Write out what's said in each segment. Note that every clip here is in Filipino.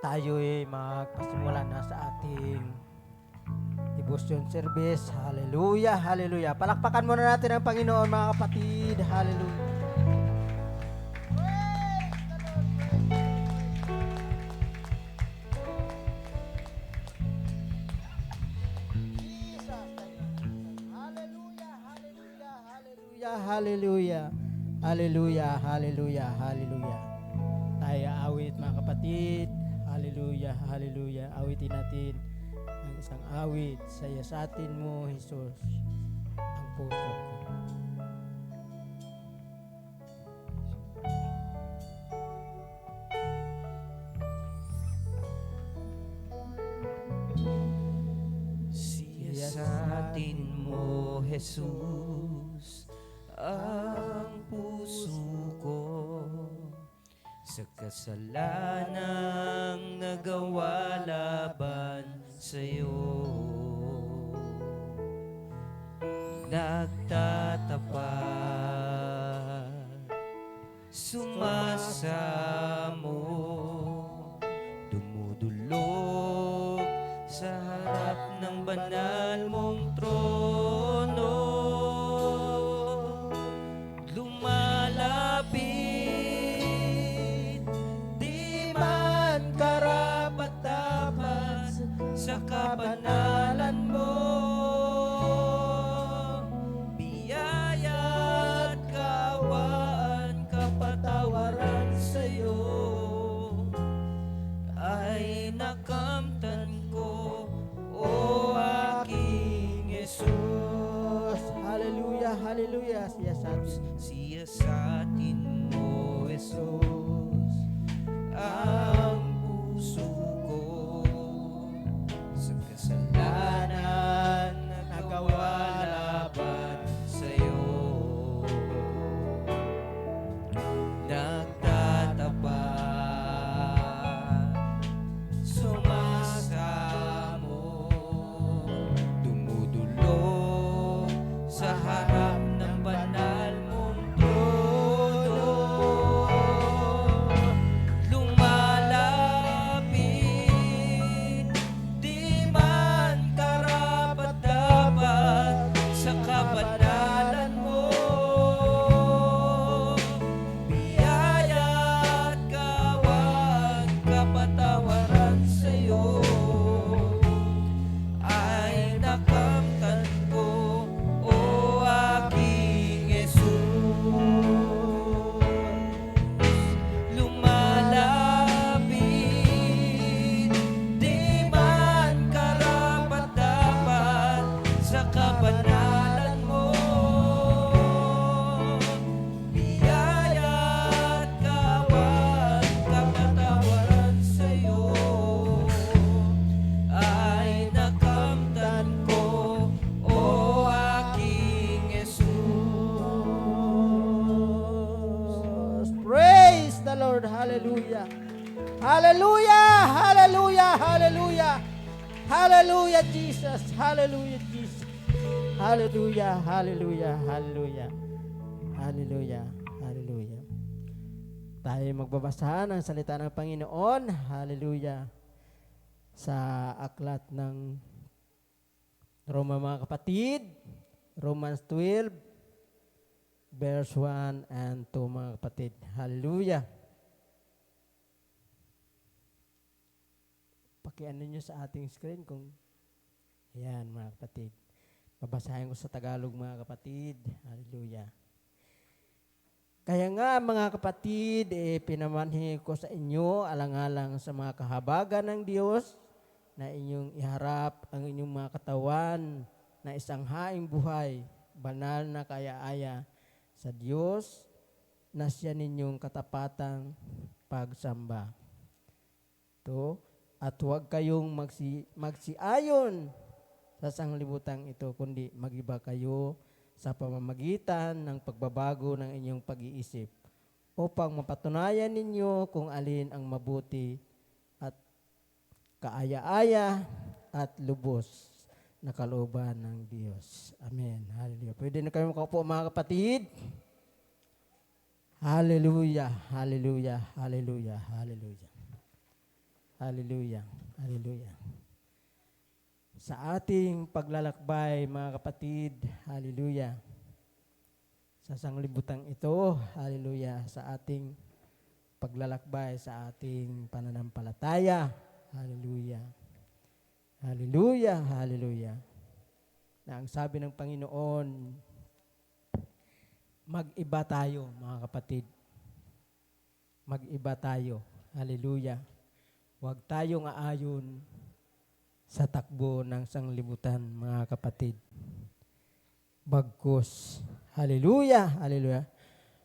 Tayo'y magpasimula na sa ating devotion service. Hallelujah, hallelujah. Palakpakan muna natin ang Panginoon, mga kapatid. Hallelujah. Hallelujah, hallelujah, hallelujah, hallelujah. Tayo awit, mga kapatid. Hallelujah, hallelujah. Awitin natin ang isang awit. Saya sa atin mo, Jesus, ang puso ko. Siya sa atin mo, Jesus, ang puso ko sa kasalanang nagawa laban sa'yo. Nagtatapat, sumasamo, dumudulog sa harap ng banal mong trono. Lumalapit, di man karapat-dapat sa kabanalan mo. Biyaya at kawaan, kapatawaran sa'yo ay nakamtan ko, o aking Jesus. Hallelujah, hallelujah. Siya sa atin. Siya sa atin mo, Jesus, ang puso ko sa kasalanan na nagawa laban sa'yo. Nagtatapat, sumasamo, dumudulog sa harap ng banal mong trono. Lumalapit, di man karapat-dapat sa kabanalan mo. Biyaya at kawan, kapatawaran sa'yo ay nakamtan ko, o aking Jesus. Lumalapit, di man karapat-dapat sa kabanalan mo. Biyaya at kawan, kapatawaran sa'yo ay nakamtan ko, o aking Jesus. Praise the Lord. Hallelujah. Hallelujah, hallelujah, hallelujah. Hallelujah, Jesus. Hallelujah, Jesus. Hallelujah, hallelujah, hallelujah. Hallelujah, hallelujah. Tayo magbabasa ng salita ng Panginoon. Hallelujah. Sa aklat ng Roma, mga kapatid. Romans 12, verse 1 and 2, mga kapatid. Hallelujah. Pakiano nyo sa ating screen kung yan, mga kapatid. Babasahin ko sa Tagalog, mga kapatid. Hallelujah. Kaya nga, mga kapatid, pinamanhi ko sa inyo alang-alang sa mga kahabagan ng Diyos na inyong iharap ang inyong mga katawan na isang haing buhay, banal na kaya-aya sa Diyos na siya ninyong katapatang pagsamba. Ito, at huwag kayong magsiayon sa sanglibutang ito, kundi magiba kayo sa pamamagitan ng pagbabago ng inyong pag-iisip upang mapatunayan ninyo kung alin ang mabuti at kaaya-aya at lubos na kalooban ng Diyos. Amen. Hallelujah. Pwede na kayo makaupo, mga kapatid. Hallelujah, hallelujah, hallelujah, hallelujah. Hallelujah. Hallelujah. Sa ating paglalakbay, mga kapatid, hallelujah. Sa sanglibutang ito, hallelujah, sa ating paglalakbay, sa ating pananampalataya, hallelujah. Hallelujah, hallelujah. Na ang sabi ng Panginoon, mag-iba tayo, mga kapatid. Mag-iba tayo. Hallelujah. Huwag tayong aayon sa takbo ng sanglibutan, mga kapatid. Bagkus. Hallelujah, hallelujah.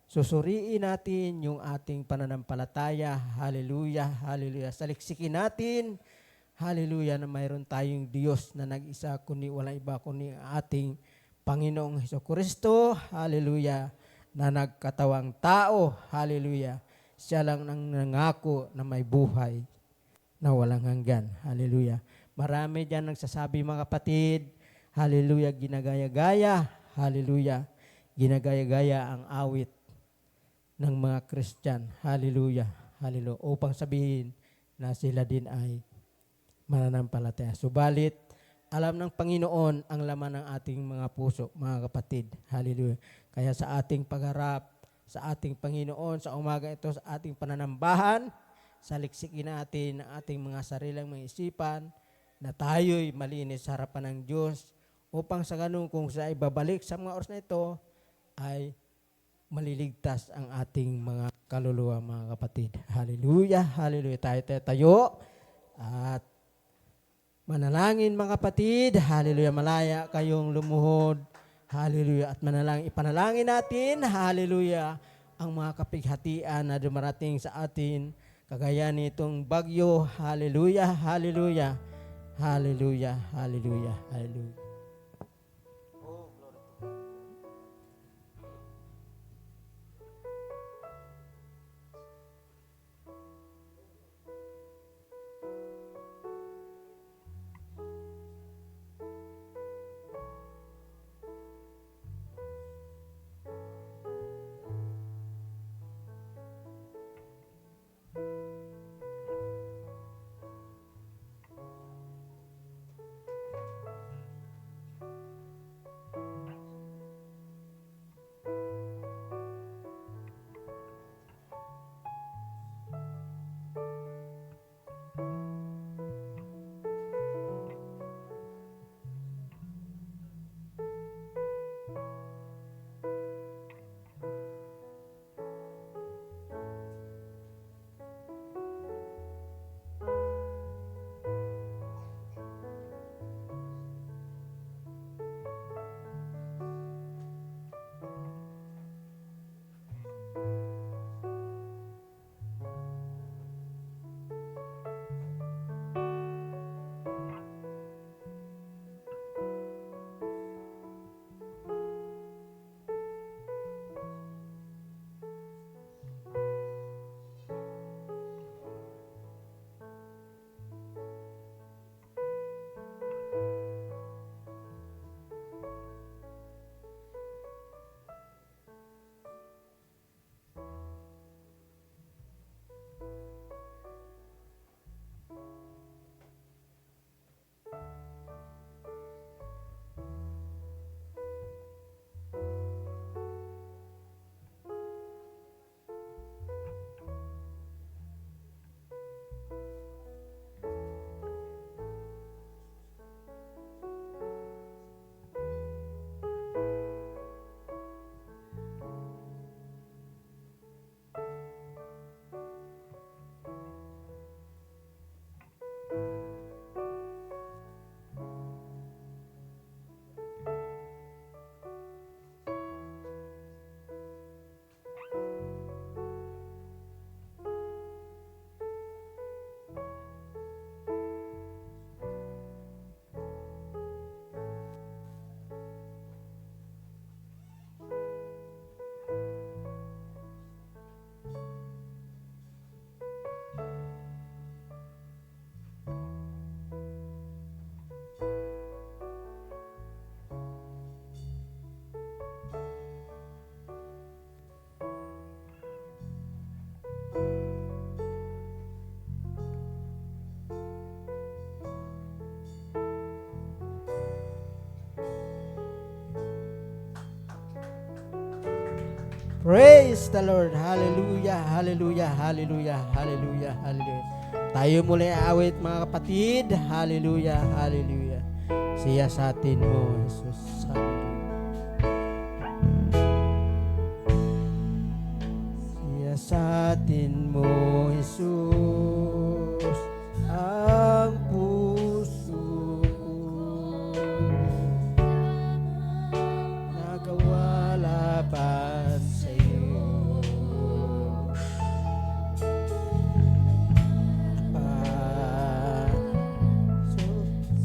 Susuriin natin yung ating pananampalataya. Hallelujah, hallelujah. Saliksikin natin, hallelujah, na mayroon tayong Diyos na nag-isa, kundi walang iba kundi ang ating Panginoong Hesukristo. Hallelujah. Na nagkatawang tao. Hallelujah. Siya lang ang nangako na may buhay na walang hanggan. Hallelujah. Marami dyan nagsasabi, mga kapatid, hallelujah, ginagaya-gaya, hallelujah, ginagaya-gaya ang awit ng mga Christian, hallelujah, hallelujah, upang sabihin na sila din ay mananampalataya. Subalit, alam ng Panginoon ang laman ng ating mga puso, mga kapatid, hallelujah. Kaya sa ating pagharap, sa ating Panginoon, sa umaga ito, sa ating pananambahan, saliksikin natin ang ating mga sariling mga isipan na tayo'y malinis sa harapan ng Diyos upang sa ganun kung siya ay babalik sa mga oras na ito ay maliligtas ang ating mga kaluluwa, mga kapatid. Hallelujah, hallelujah. Tayo at manalangin, mga kapatid. Hallelujah, malaya kayong lumuhod. Hallelujah, at manalangin. Ipanalangin natin, hallelujah, ang mga kapighatian na dumarating sa atin kagaya nitong bagyo. Hallelujah, hallelujah, hallelujah, hallelujah, hallelujah. Praise the Lord. Hallelujah, hallelujah, hallelujah, hallelujah, hallelujah. Tayo muli awit mga kapatid. Hallelujah, hallelujah. Siya sa atin mo, Jesus. Siya sa atin mo, Jesus. Ang puso ko nakawalapan sa iyo.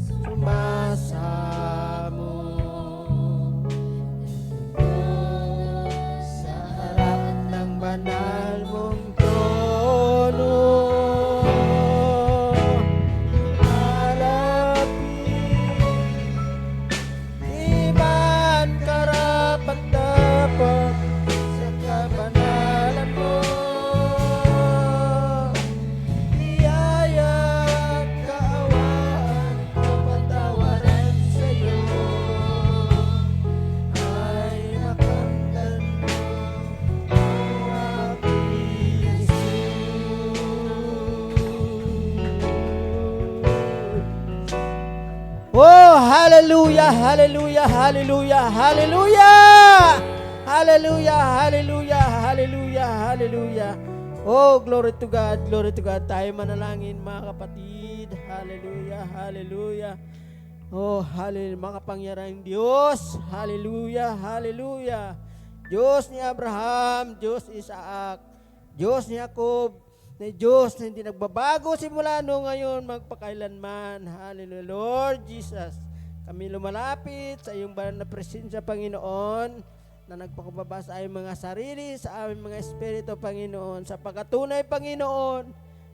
Sumasamo sa harap ng banal mong trono. Di man karapat-dapat sa kabanalan mo. Biyaya at kaawaan, kapatawaran sa iyo ay makamtan mo, o aking Jesus. Oh, hallelujah, hallelujah, hallelujah, hallelujah! Hallelujah, hallelujah, hallelujah, hallelujah. Oh, glory to God, glory to God. Tayo manalangin mga kapatid. Hallelujah, hallelujah. Oh, hallelujah, mga pangyarang Diyos. Hallelujah, hallelujah. Diyos ni Abraham, Diyos ni Isaac, Diyos ni Jacob, na Diyos na hindi nagbabago simula no ngayon magpakailanman. Hallelujah. Lord Jesus, kami lumalapit sa iyong banal na presensya, Panginoon, na nagpakababa sa aming mga sarili, sa aming mga espiritu, Panginoon, sa pagkatunay, Panginoon,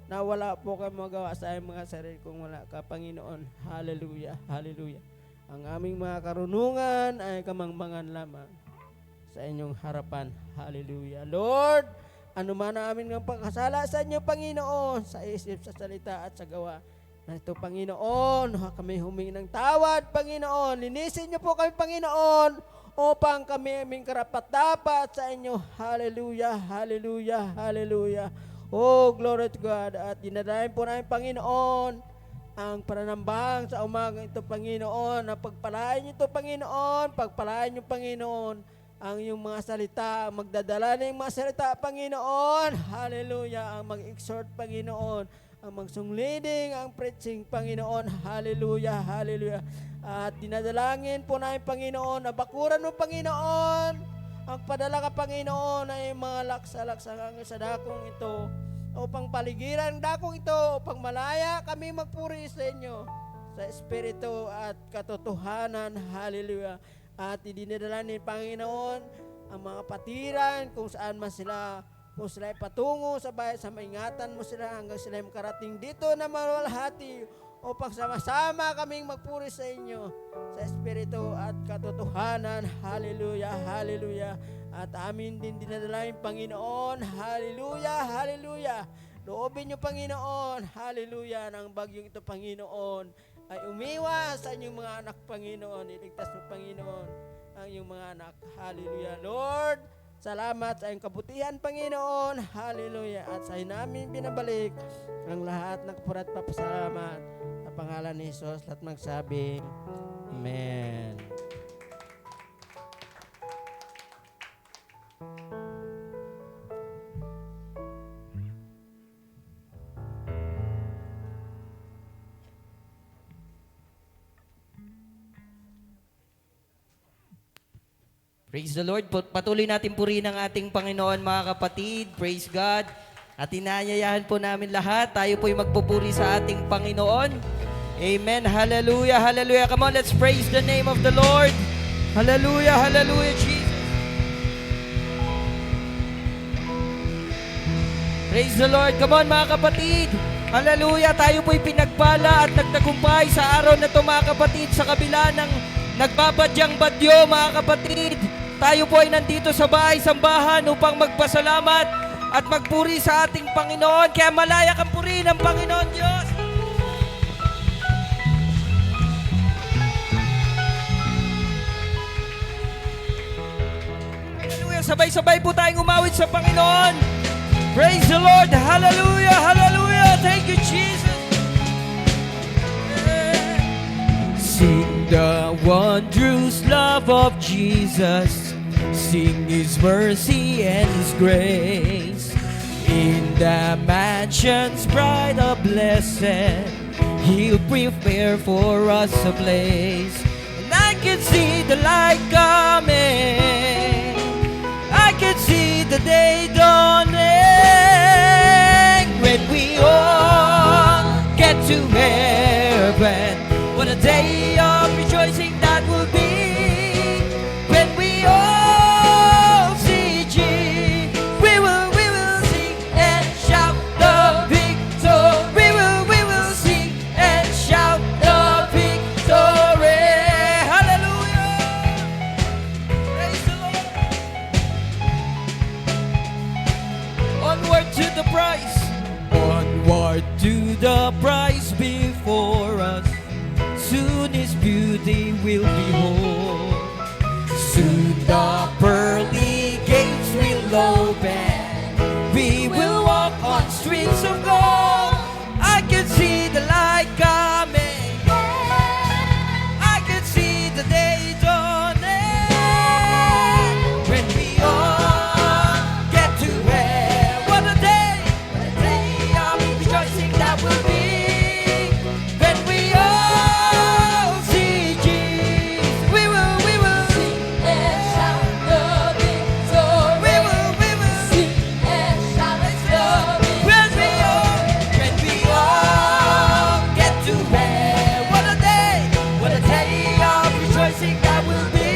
na wala po kami magawa sa aming mga sarili kung wala ka, Panginoon. Hallelujah, hallelujah. Ang aming mga karunungan ay kamangmangan lamang sa inyong harapan. Hallelujah. Lord, ano man ang aming ng pagkasala sa inyo, Panginoon, sa isip, sa salita at sa gawa na ito, Panginoon, kami humingi ng tawad, Panginoon. Linisin niyo po kami, Panginoon, upang kami aming karapat-dapat sa inyo. Hallelujah, hallelujah, hallelujah. Oh, glory to God. At dinadahin po namin, Panginoon, ang pananambang sa umagang ito, Panginoon, na pagpalain niyo ito, Panginoon, pagpalain niyo, Panginoon, ang iyong mga salita, magdadala ng mga salita, Panginoon. Hallelujah. Ang mag-exhort, Panginoon. Ang magsungleading, ang preaching, Panginoon. Hallelujah, hallelujah. At dinadalangin po namin, Panginoon, na bakuran mo, Panginoon, ang padala ka, Panginoon, ay mga laksa-laksa sa dakong ito, upang paligiran ang dakong ito, upang malaya kami magpuri sa inyo, sa espiritu at katotohanan. Hallelujah. At idinadala ni Panginoon ang mga patiran kung saan man sila, kung sila ay patungo sa bayan, sa maingatan mo sila hanggang sila ay makarating dito na mawalhati upang sama-sama kaming magpuri sa inyo sa espiritu at katotohanan. Hallelujah, hallelujah. At amin din dinadala yung Panginoon. Hallelujah, hallelujah. Loobin niyo, Panginoon, hallelujah, ng bagyong ito, Panginoon, ay umiwas sa inyong mga anak, Panginoon. Iligtas mo, Panginoon, ang inyong mga anak. Hallelujah. Lord, salamat sa iyong kabutihan, Panginoon. Hallelujah. At sa namin binabalik ang lahat ng kapurat papasalamat sa pangalan ni Jesus. Lahat magsabi, Amen. Praise the Lord. Patuloy natin purihin ang ating Panginoon, mga kapatid. Praise God. At inaanyayahan po namin lahat. Tayo po'y magpupuri sa ating Panginoon. Amen. Hallelujah. Hallelujah. Come on, let's praise the name of the Lord. Hallelujah. Hallelujah, Jesus. Praise the Lord. Come on, mga kapatid. Hallelujah. Tayo po'y pinagpala at nagtagumpay sa araw na ito, mga kapatid, sa kabila ng nagbabadyang badyo, mga kapatid. Tayo po ay nandito sa bahay-sambahan upang magpasalamat at magpuri sa ating Panginoon. Kaya malaya kang purihin ng Panginoon Diyos. Hallelujah. Sabay-sabay po tayong umawit sa Panginoon. Praise the Lord. Hallelujah. Hallelujah. Thank you, Jesus. Sing the wondrous love of Jesus. Sing His mercy and His grace. In the mansions bright of blessed, He'll prepare for us a place. And I can see the light coming. I can see the day dawning. When we all get to heaven, what a day of rejoicing that will be. When we all see Jesus, we will sing and shout the victory. We will sing and shout the victory. Hallelujah. Praise the Lord. Onward to the prize. Onward to the prize before us. Soon His beauty will behold. Soon the pearly gates will open. We will walk on streets of gold. I can see the light coming. I can see the day dawning. When we all get to heaven, what a day of rejoicing that will be. When we all see Jesus, we will Sing and shout the victory. Sing and shout the when victory. we all get to heaven, what a day of rejoicing that will be.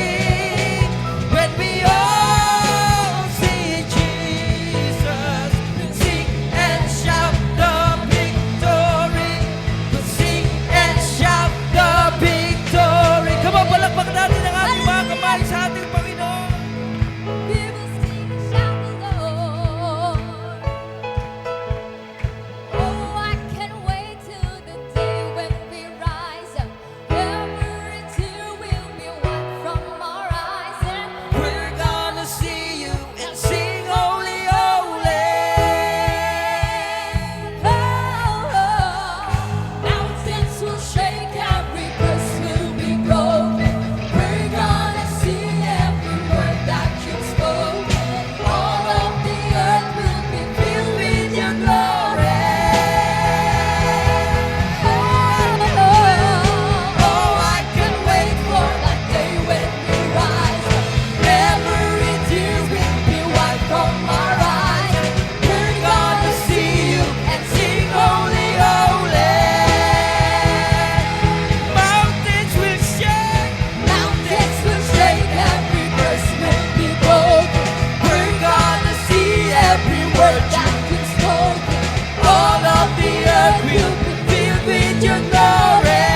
When we all see Jesus, sing and shout the victory. Sing and shout the victory. Come on, palakpak natin ang ating mga kamay sa ating Panginoon. We will sing and shout the Lord. Oh, I can't wait till the day when we rise up. Every tear will be wiped from our eyes, and We're gonna see you and sing holy, holy. mountains will shake, every curse will be broken. We're gonna see every word that you've spoken. All of the earth will be filled with your glory. Oh, I can't wait for that day when we rise up. Every tear will be wiped from our eyes. We're gonna see you and sing holy, holy. Mountains will shake. Mountains will shake, every curse will be broken. We're gonna see every word that you've spoken. All of the earth will be filled with your glory.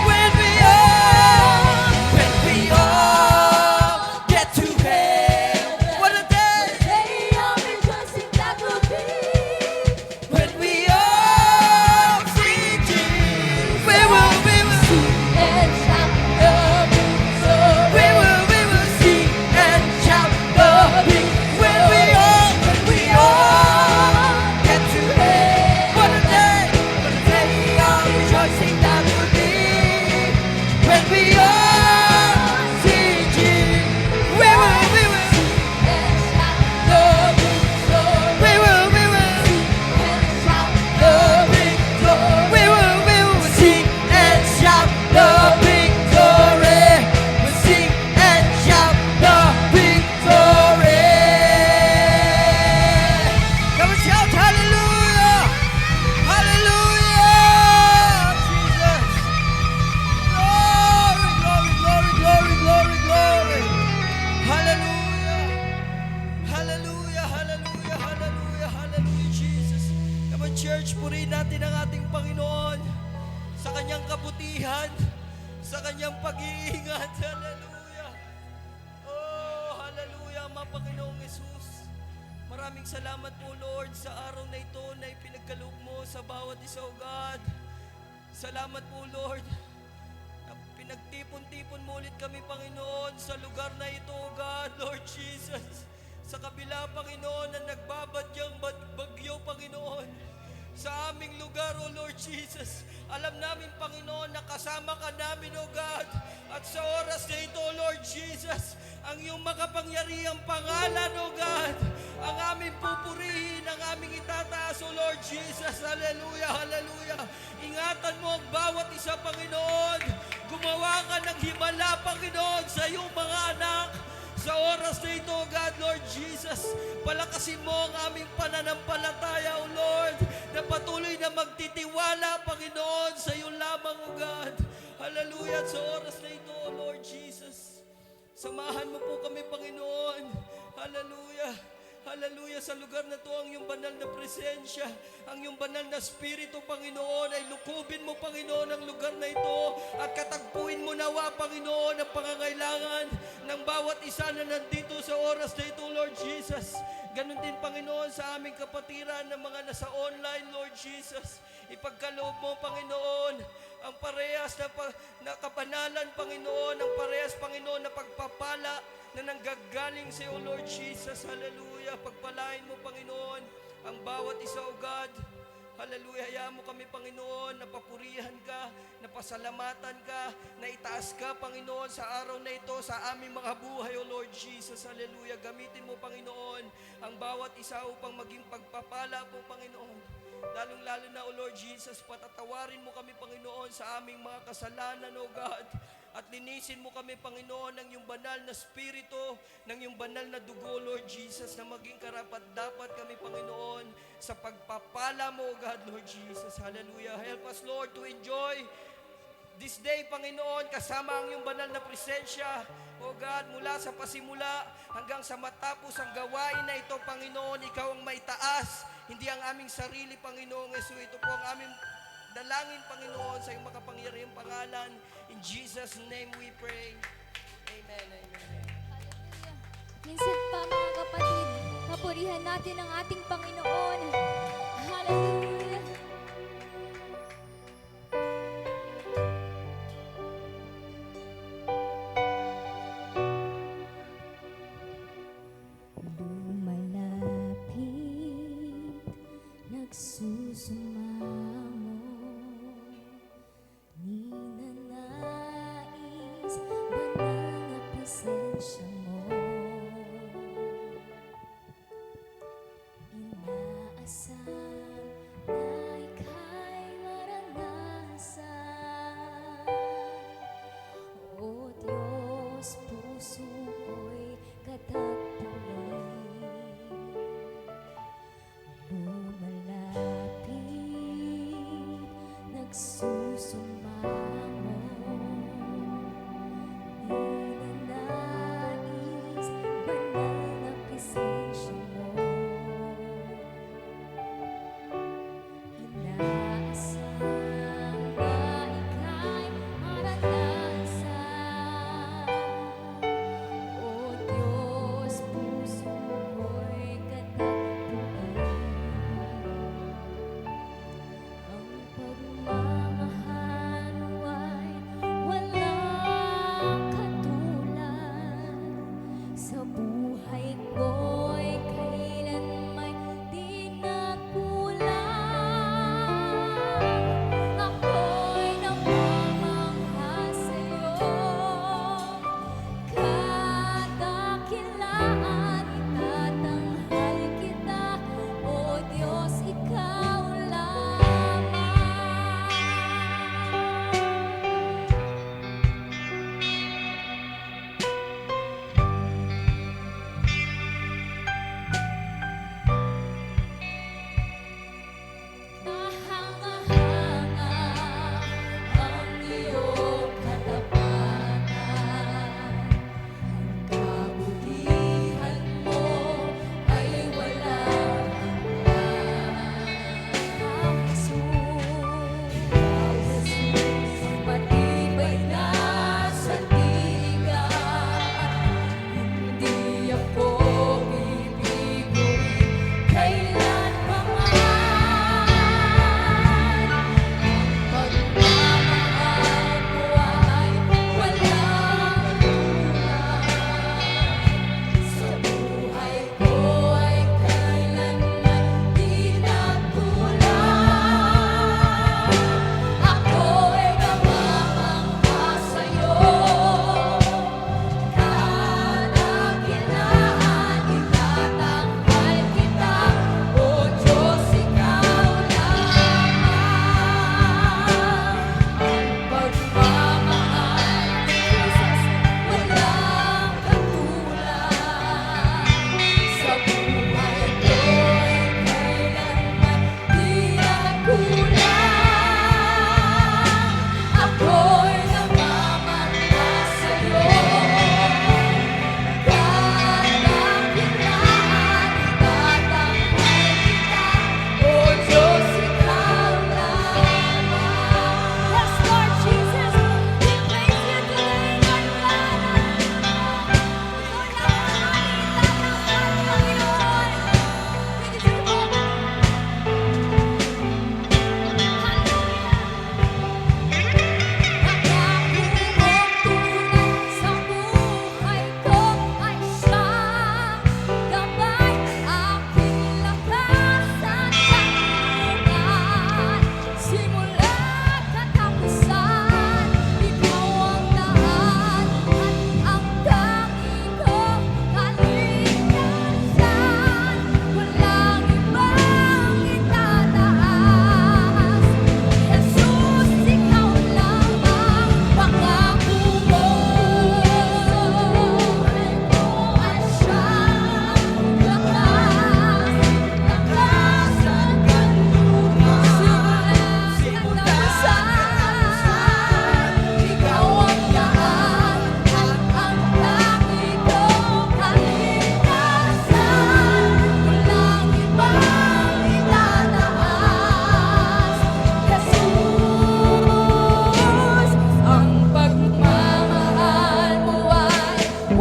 When we all get to heaven, what a day. Day of rejoicing that will be. When we all see Jesus, we will Sing and shout the victory. sing and shout the victory. When we all get to heaven, what a day of rejoicing that will be. When we all see Jesus, we will And shout the victory. And shout the victory. sing and shout the victory. We sing and shout the victory. Come on, shout hallelujah! Hallelujah! Jesus! Glory, glory, glory, glory, glory! Hallelujah! Hallelujah, hallelujah, hallelujah, hallelujah, Jesus. Come on, church, purihin natin ang ating Panginoon sa kanyang kabutihan, sa kanyang pag-iingat. Hallelujah. Oh, hallelujah, mga Panginoong Jesus. Maraming salamat po, Lord, sa araw na ito na ipinagkaloob mo sa bawat isa, O God. Salamat po, Lord, na Pinagtipon-tipon mo ulit kami, Panginoon, sa lugar na ito, O God, Lord Jesus. Sa kabila, Panginoon, na nagbabadyang bagyo, Panginoon, sa aming lugar, O Lord Jesus. Alam namin, Panginoon, na kasama ka namin, O God. At sa oras na ito, O Lord Jesus, ang iyong makapangyarihang pangalan, O God, ang aming pupurihin, ang aming itataas, O Lord Jesus. Hallelujah, hallelujah. Ingatan mo ang bawat isa, Panginoon. Gumawa ka ng himala, Panginoon, sa iyong mga anak. Sa oras na ito, God, Lord Jesus, palakasin mo ang aming pananampalataya, O Lord, na patuloy na magtitiwala, Panginoon, sa iyo lamang, O God. Hallelujah. At sa oras na ito, O Lord Jesus, samahan mo po kami, Panginoon. Hallelujah. Hallelujah, sa lugar na to ang iyong banal na presensya, ang iyong banal na spirito, Panginoon, ay lukubin mo, Panginoon, ang lugar na ito at katagpuin mo nawa, Panginoon, ang pangangailangan ng bawat isa na nandito sa oras na ito, Lord Jesus. Ganon din, Panginoon, sa aming kapatiran ng mga nasa online, Lord Jesus. Ipagkaloob mo, Panginoon, ang parehas na kabanalan, Panginoon, ang parehas, Panginoon, na pagpapala na nanggagaling sa iyo, Lord Jesus. Hallelujah. Pagpalain mo, Panginoon, ang bawat isa, O God. Hallelujah. Hayaan mo kami, Panginoon, na papurihan ka, na pasalamatan ka, na itaas ka, Panginoon, sa araw na ito, sa aming mga buhay, O Lord Jesus. Hallelujah. Gamitin mo, Panginoon, ang bawat isa upang maging pagpapala po, Panginoon. Lalong-lalo na, O Lord Jesus, patatawarin mo kami, Panginoon, sa aming mga kasalanan, O God. At linisin mo kami, Panginoon, ng iyong banal na spirito, ng iyong banal na dugo, Lord Jesus, na maging karapat-dapat kami, Panginoon, sa pagpapala mo, O God, Lord Jesus. Hallelujah. Help us, Lord, to enjoy this day, Panginoon, kasama ang iyong banal na presensya, O God, mula sa pasimula hanggang sa matapos ang gawain na ito, Panginoon, ikaw ang maitaas, hindi ang aming sarili, Panginoon Jesus. Ito po ang aming dalangin, Panginoon, sa iyong makapangyarihang pangalan. In Jesus' name we pray. Amen, amen. Hallelujah. Minsan pa, mga kapatid, papurihan natin ang ating Panginoon. Hallelujah. Lumalapit, nagsusumamo, ninanais, banal na presensya mo. Inaasam na ika'y maranasan. O Diyos, puso ko'y katagpuin. Lumalapit, nagsusumamo, ninanais, banal na presensya mo. Inaasam na ika'y maranasan. O Diyos, puso ko'y katagpuin. Ang pagmamahal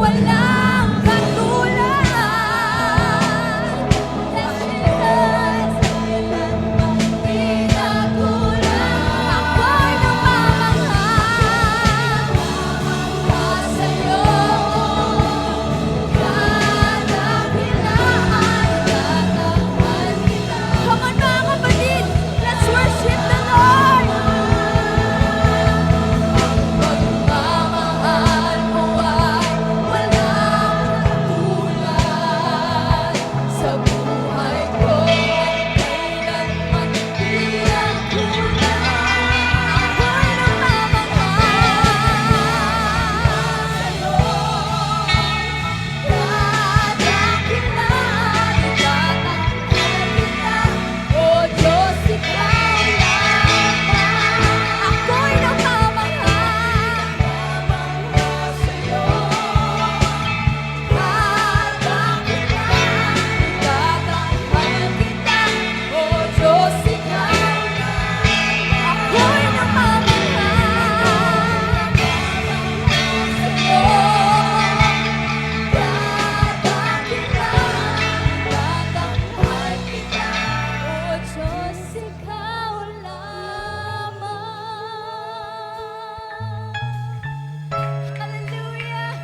walang katulad. Yes, Jesus, kailanman di nagkulang. Ako'y namamangha sa'yo. Come on, mga kapatid, let's worship the Lord. Pagmamahal mo ay walang katulad sa buhay ko. Kailanman di nagkulang. Ako'y namamangha sa'yo. O Diyos, ikaw lamang. Ako'y namamangha sa'yo. Itatanghal kita. O Diyos, ikaw lamang. Ako'y namamangha sa'yo. Tatanghal kita, O Diyos, ikaw lamang. Hallelujah!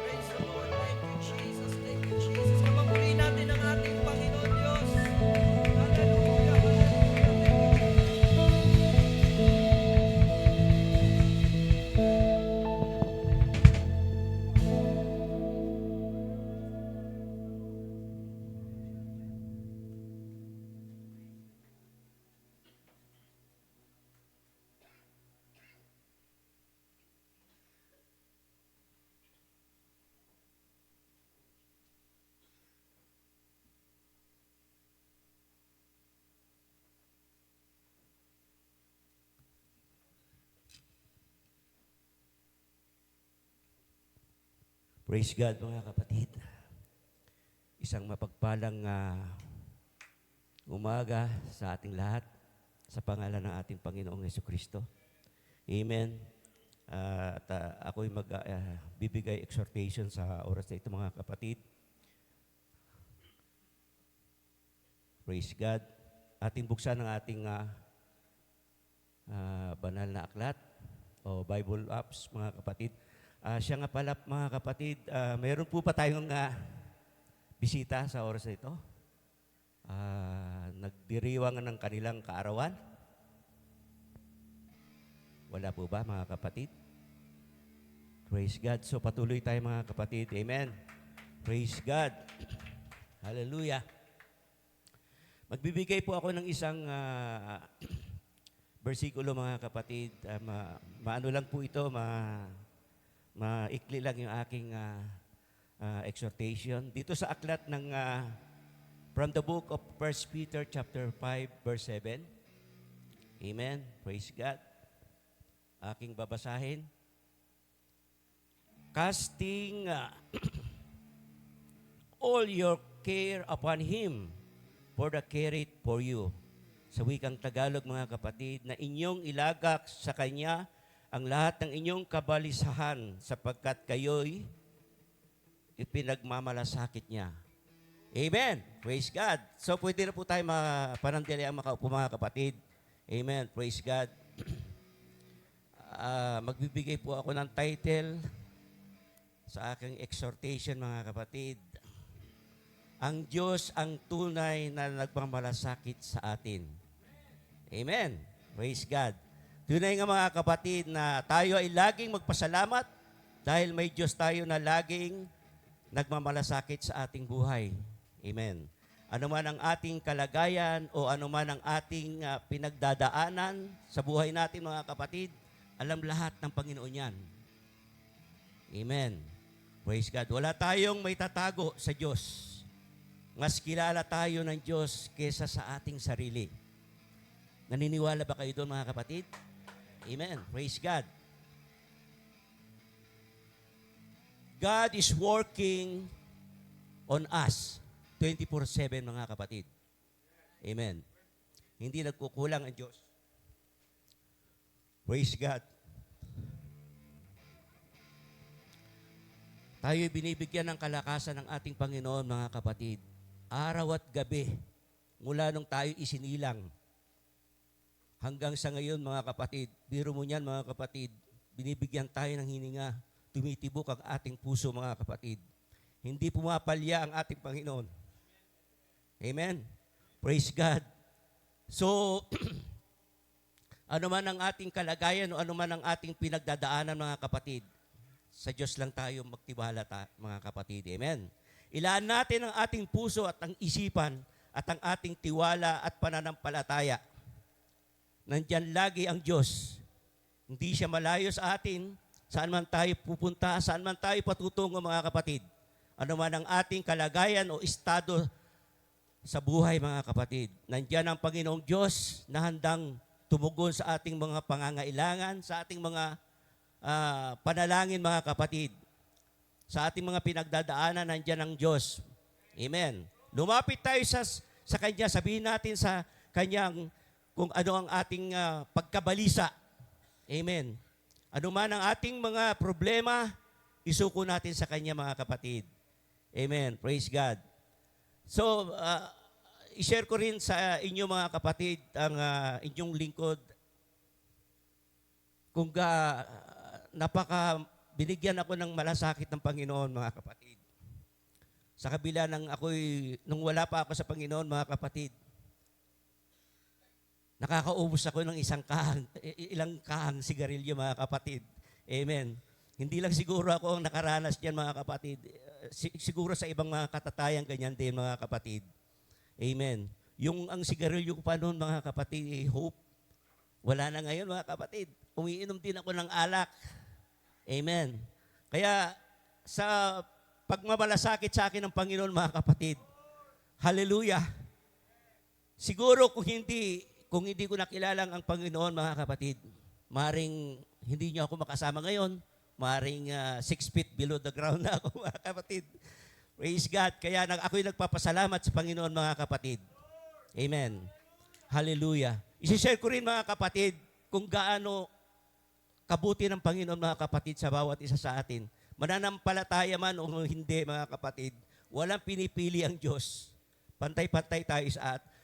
Praise the Lord. Thank you, Jesus. Thank you, Jesus. Kapagpurihin natin ang ating Panginoon Diyos. Hallelujah. Hallelujah. Praise God mga kapatid. Isang mapagpalang umaga sa ating lahat sa pangalan ng ating Panginoong Jesucristo. Amen. Ako'y bibigay exhortation sa oras na ito mga kapatid. Praise God. Ating buksan ang ating banal na aklat o Bible apps mga kapatid. Siya nga pala mga kapatid, mayroon po pa tayong bisita sa oras na ito. Nagdiriwang ng kanilang kaarawan. Wala po ba mga kapatid? Praise God. So patuloy tayo mga kapatid. Amen. Praise God. Hallelujah. Magbibigay po ako ng isang versikulo mga kapatid. Maano lang po ito, maikli lang yung aking exhortation. Dito sa aklat ng from the book of 1 Peter chapter 5 verse 7. Amen. Praise God. Aking babasahin. Casting all your care upon Him, for the careth for you. Sa wikang Tagalog mga kapatid, na inyong ilagak sa Kanya ang lahat ng inyong kabalisahan sapagkat kayo'y ipinagmamalasakit niya. Amen. Praise God. So pwede na po tayo panandali ang makaupo mga kapatid. Amen. Praise God. Magbibigay po ako ng title sa aking exhortation mga kapatid. Ang Diyos ang tunay na nagmamalasakit sa atin. Amen. Praise God. Tunay nga mga kapatid na tayo ay laging magpasalamat dahil may Diyos tayo na laging nagmamalasakit sa ating buhay. Amen. Ano man ang ating kalagayan o ano man ang ating pinagdadaanan sa buhay natin mga kapatid, alam lahat ng Panginoon yan. Amen. Praise God. Wala tayong may tatago sa Diyos. Mas kilala tayo ng Diyos kesa sa ating sarili. Naniniwala ba kayo doon mga kapatid? Amen. Praise God. God is working on us 24/7 mga kapatid. Amen. Hindi nagkukulang ang Diyos. Praise God. Tayo'y binibigyan ng kalakasan ng ating Panginoon, mga kapatid. Araw at gabi, mula nung tayo isinilang, hanggang sa ngayon, mga kapatid, biro mo niyan, mga kapatid, binibigyan tayo ng hininga, tumitibok ang ating puso, mga kapatid. Hindi pumapalya ang ating Panginoon. Amen? Praise God. So, ano man ang ating kalagayan o ano man ang ating pinagdadaanan, mga kapatid, sa Diyos lang tayo magtiwala, mga kapatid. Amen? Ilaan natin ang ating puso at ang isipan at ang ating tiwala at pananampalataya. Nandyan lagi ang Diyos. Hindi siya malayo sa atin. Saan man tayo pupunta, saan man tayo patutungo, mga kapatid. Ano man ang ating kalagayan o estado sa buhay, mga kapatid. Nandyan ang Panginoong Diyos na handang tumugon sa ating mga pangangailangan, sa ating mga panalangin, mga kapatid. Sa ating mga pinagdadaanan, nandyan ang Diyos. Amen. Lumapit tayo sa Kanya, sabihin natin sa Kanyang kung ano ang ating pagkabalisa. Amen. Ano man ang ating mga problema, isuko natin sa Kanya, mga kapatid. Amen. Praise God. So, i-share ko rin sa inyo, mga kapatid, ang inyong lingkod. Kung binigyan ako ng malasakit ng Panginoon, mga kapatid. Sa kabila ng nung wala pa ako sa Panginoon, mga kapatid, nakakaubos ako ng ilang kahang sigarilyo, mga kapatid. Amen. Hindi lang siguro ako ang nakaranas diyan, mga kapatid. Siguro sa ibang mga katatayang ganyan din, mga kapatid. Amen. Ang sigarilyo ko pa noon, mga kapatid, hope. Wala na ngayon, mga kapatid. Umiinom din ako ng alak. Amen. Kaya sa pagmamalasakit sa akin ng Panginoon, mga kapatid, hallelujah. Siguro kung hindi ko nakilalang ang Panginoon, mga kapatid, maring hindi niyo ako makasama ngayon, maring 6 feet below the ground na ako, mga kapatid. Praise God. Kaya ako'y nagpapasalamat sa Panginoon, mga kapatid. Amen. Hallelujah. Isishare ko rin, mga kapatid, kung gaano kabuti ng Panginoon, mga kapatid, sa bawat isa sa atin. Mananampalataya man o hindi, mga kapatid, walang pinipili ang Diyos. Pantay-pantay tayo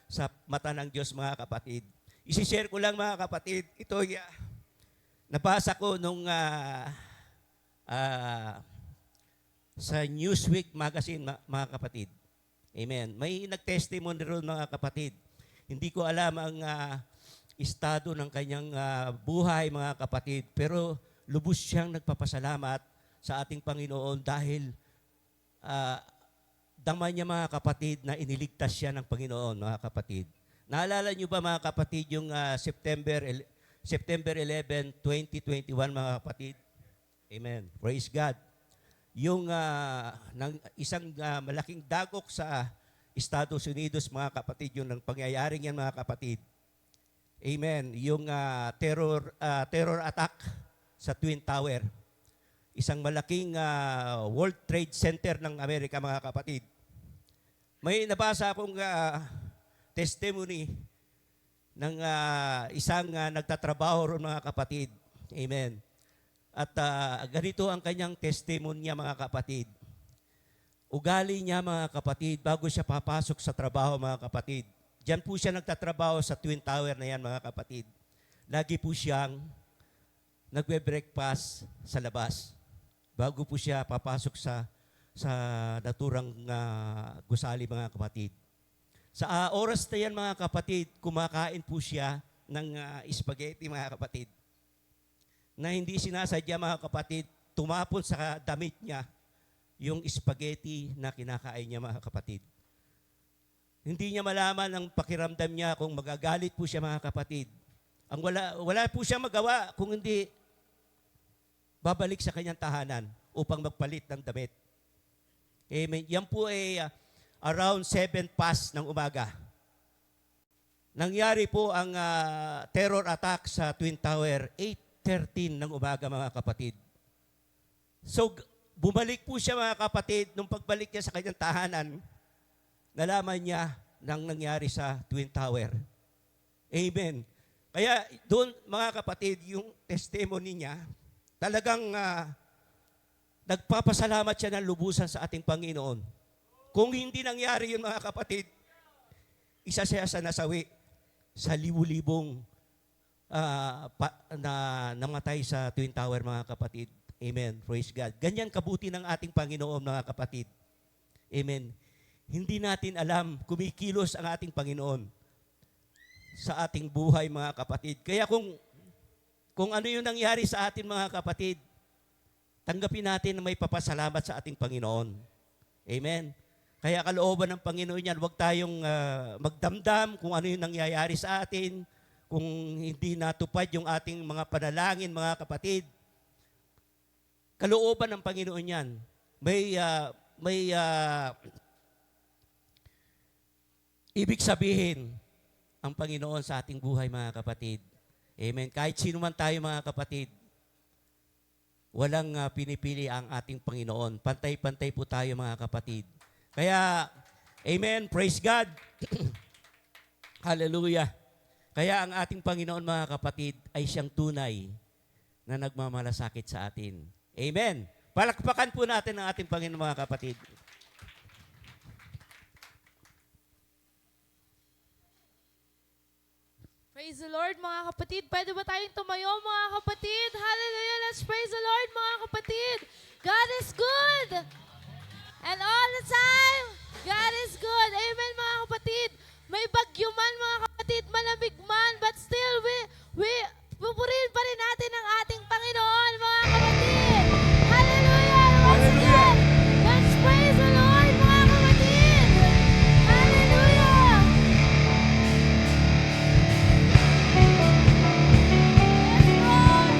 sa mata ng Diyos, mga kapatid. Isishare ko lang, mga kapatid, ito nabasa ko nung sa Newsweek magazine, mga kapatid. Amen. May nag-testimony ron, mga kapatid. Hindi ko alam ang estado ng kanyang buhay, mga kapatid. Pero lubos siyang nagpapasalamat sa ating Panginoon dahil dama niya, mga kapatid, na iniligtas siya ng Panginoon, mga kapatid. Naalala niyo ba, mga kapatid, yung September 11, 2021, mga kapatid? Amen. Praise God. Yung isang malaking dagok sa Estados Unidos, mga kapatid, yung pangyayaring yan, mga kapatid. Amen. Yung terror attack sa Twin Tower. Isang malaking World Trade Center ng Amerika, mga kapatid. May nabasa akong testimony ng isang nagtatrabaho ron, mga kapatid. Amen. At ganito ang kanyang testimony niya, mga kapatid. Ugali niya, mga kapatid, bago siya papasok sa trabaho, mga kapatid. Diyan po siya nagtatrabaho sa Twin Tower na yan, mga kapatid. Lagi po siyang nagbe-breakfast sa labas. Bago po siya papasok sa naturang gusali, mga kapatid. Sa oras na yan, mga kapatid, kumakain po siya ng spaghetti, mga kapatid. Na hindi sinasadya, mga kapatid, tumapon sa damit niya yung spaghetti na kinakain niya, mga kapatid. Hindi niya malaman ang pakiramdam niya kung magagalit po siya, mga kapatid. Wala po siya magawa kung hindi babalik sa kanyang tahanan upang magpalit ng damit. Amen. Yan po ay around 7 past ng umaga. Nangyari po ang terror attack sa Twin Tower, 8:13 ng umaga, mga kapatid. So, bumalik po siya, mga kapatid. Nung pagbalik niya sa kanyang tahanan, nalaman niya ng nangyari sa Twin Tower. Amen. Kaya doon, mga kapatid, yung testimony niya, talagang nagpapasalamat siya ng lubusan sa ating Panginoon. Kung hindi nangyari yun, mga kapatid, isa siya sa nasawi sa libu-libong na namatay sa Twin Tower, mga kapatid. Amen. Praise God. Ganyan kabuti ng ating Panginoon, mga kapatid. Amen. Hindi natin alam, kumikilos ang ating Panginoon sa ating buhay, mga kapatid. Kaya kung ano yung nangyari sa atin, mga kapatid, tanggapin natin na may papasalamat sa ating Panginoon. Amen. Kaya kalooban ng Panginoon yan, huwag tayong magdamdam kung ano yung nangyayari sa atin, kung hindi natupad yung ating mga panalangin, mga kapatid. Kalooban ng Panginoon yan. May ibig sabihin ang Panginoon sa ating buhay, mga kapatid. Amen. Kahit sino man tayo, mga kapatid, walang pinipili ang ating Panginoon. Pantay-pantay po tayo, mga kapatid. Kaya, amen, praise God. Hallelujah. Kaya ang ating Panginoon, mga kapatid, ay siyang tunay na nagmamalasakit sa atin. Amen. Palakpakan po natin ang ating Panginoon, mga kapatid. Praise the Lord, mga kapatid. Pwede ba tayong tumayo, mga kapatid? Hallelujah. Let's praise the Lord, mga kapatid. God is good. And all the time, God is good. Amen, mga kapatid. May bagyo man, mga kapatid, malamig man, but still, we pupurihin pa rin natin ang ating Panginoon, mga kapatid. Hallelujah. Once again, let's praise the Lord, mga kapatid. Hallelujah. Yes, Lord.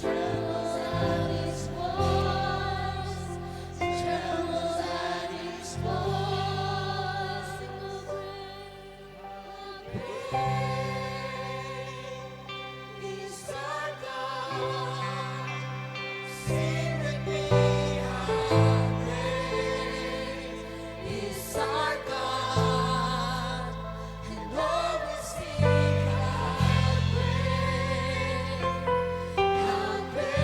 Trembles at his voice, trembles at his voice. Great is our God. Sing with me, how great is our God, and all will sing how great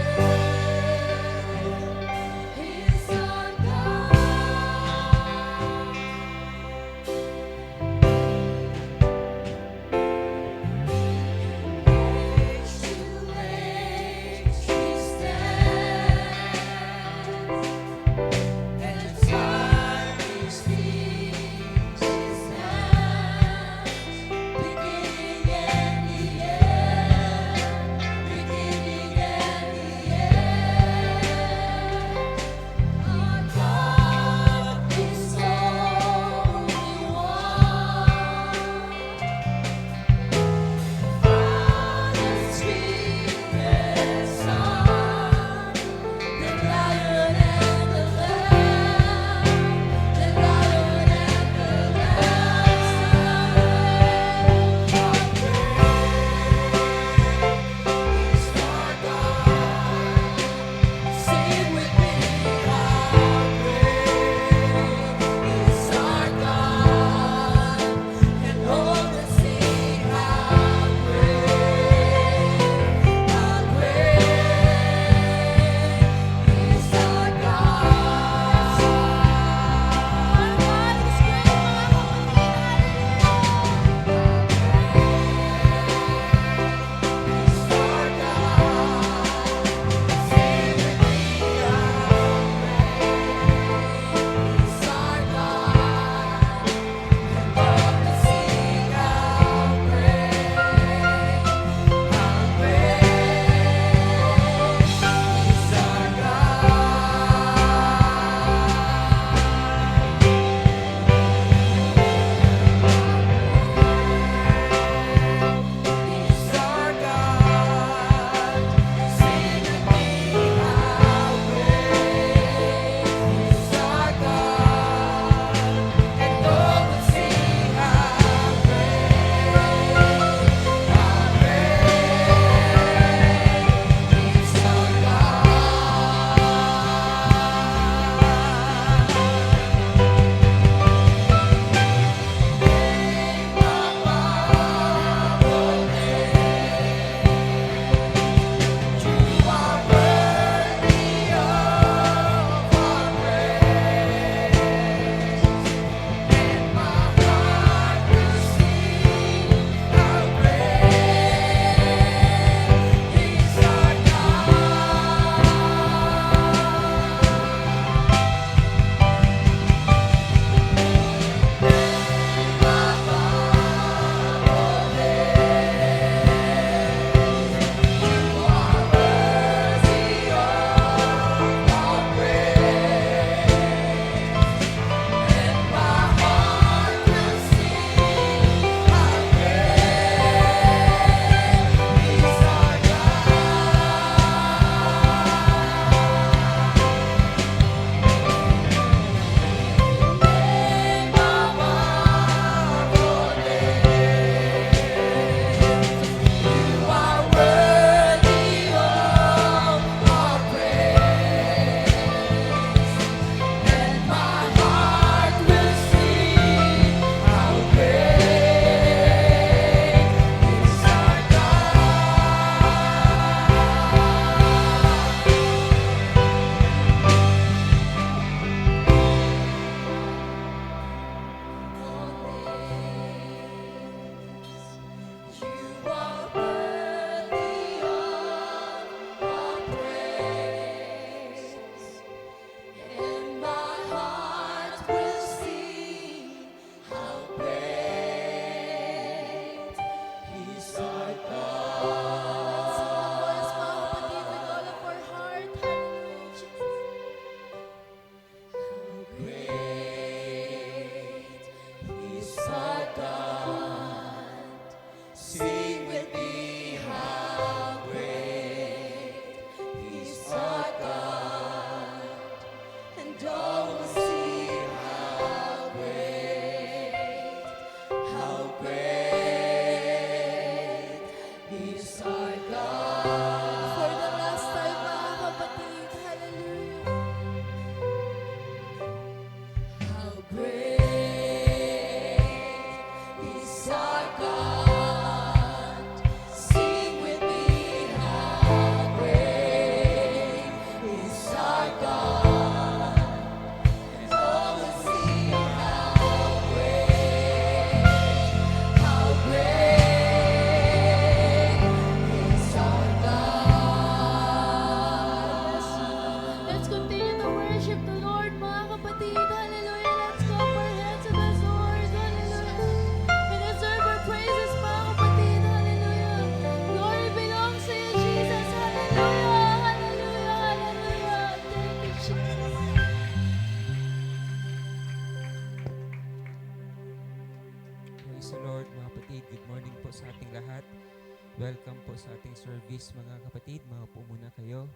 sa ating service mga kapatid. Maupo muna kayo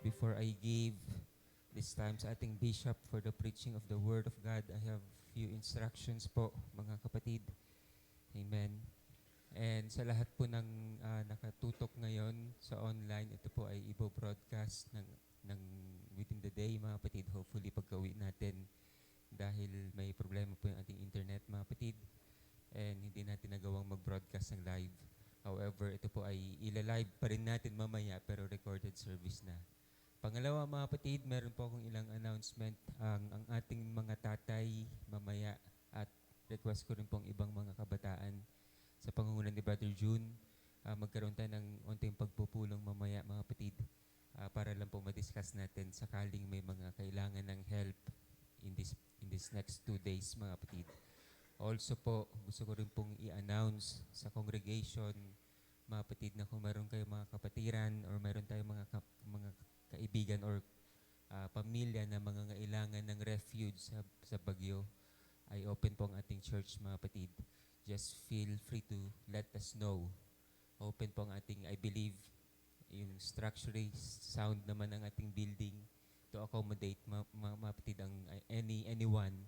before I give this time sa ating bishop for the preaching of the Word of God. I have few instructions po mga kapatid. Amen. And sa lahat po ng nakatutok ngayon sa online, ito po ay ibo-broadcast ng within the day mga kapatid. Hopefully pagka-uwi natin dahil may problema po yung ating internet mga kapatid and hindi natin nagawang mag-broadcast ng live. However, ito po ay ila-live pa rin natin mamaya pero recorded service na. Pangalawa mga kapatid, meron po akong ilang announcement. Ang ating mga tatay mamaya at request ko rin pong ibang mga kabataan sa pangungunan ni Brother June. Magkaroon tayo ng unting pagpupulong mamaya mga kapatid para lang po madiscuss natin sakaling may mga kailangan ng help in this next 2 days mga kapatid. Also po, gusto ko rin pong i-announce sa congregation mga kapatid na kung meron kayong mga kapatiran or meron tayong mga kaibigan or pamilya na mga ngailangan ng refuge sa Bagyo, ay open po ang ating church mga kapatid. Just feel free to let us know. Open po ang ating, I believe, yung structurally sound naman ang ating building to accommodate mga kapatid ang anyone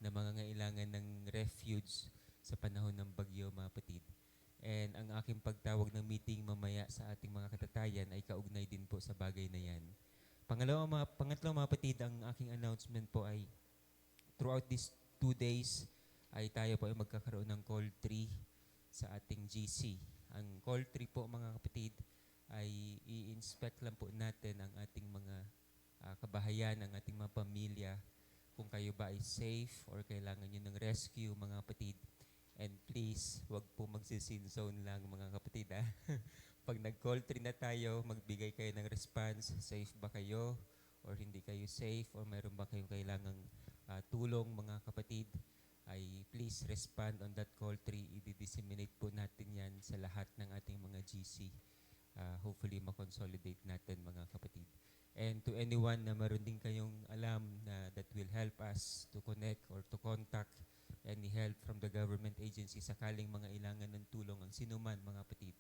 na mga ngailangan ng refuge sa panahon ng Bagyo mga kapatid. And ang aking pagtawag ng meeting mamaya sa ating mga katatayan ay kaugnay din po sa bagay na yan. Pangatlo mga kapatid, ang aking announcement po ay throughout these 2 days ay tayo po ay magkakaroon ng call 3 sa ating GC. Ang call 3 po mga kapatid ay i-inspect lang po natin ang ating mga kabahayan, ang ating mga pamilya, kung kayo ba ay safe or kailangan nyo ng rescue mga kapatid. And please, wag po magsisin zone lang mga kapatid ha. Pag nag-call 3 na tayo, magbigay kayo ng response. Safe ba kayo or hindi kayo safe or meron ba kayong kailangang tulong mga kapatid? Ay please respond on that call 3. I-disseminate po natin yan sa lahat ng ating mga GC. Hopefully makonsolidate natin mga kapatid. And to anyone na meron din kayong alam na that will help us to connect or to contact any help from the government agency sakaling mga ilangan ng tulong ang sinuman mga kapatid,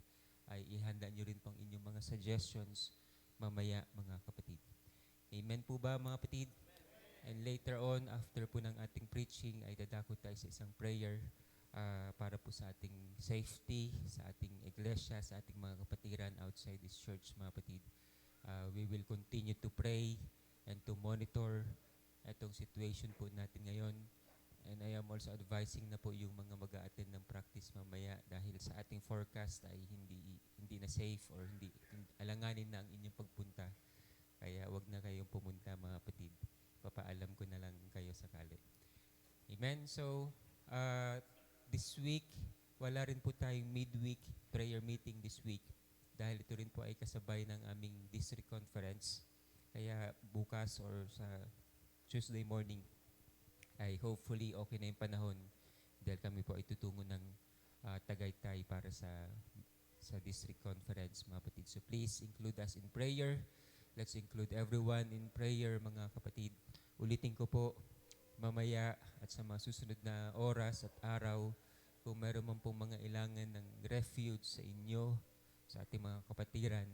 ay ihanda nyo rin pang inyong mga suggestions mamaya mga kapatid. Amen po ba mga kapatid? And later on, after po ng ating preaching, ay dadako tayo sa isang prayer para po sa ating safety, sa ating iglesia, sa ating mga kapatiran outside this church mga kapatid. We will continue to pray and to monitor itong situation po natin ngayon. And I am also advising na po yung mga mag-a-attend ng practice mamaya dahil sa ating forecast ay hindi na safe or hindi alanganin na ang inyong pagpunta. Kaya wag na kayong pumunta mga kapatid. Papaalam ko na lang kayo sakali. Amen. So, this week, wala rin po tayong midweek prayer meeting this week dahil ito rin po ay kasabay ng aming district conference. Kaya bukas or sa Tuesday morning ay hopefully okay na yung panahon dahil kami po ay tutungo ng Tagaytay para sa district conference mga kapatid. So please include us in prayer. Let's include everyone in prayer mga kapatid. Ulitin ko po mamaya at sa mga susunod na oras at araw kung meron man pong mga ilangan ng refuge sa inyo, sa ating mga kapatiran,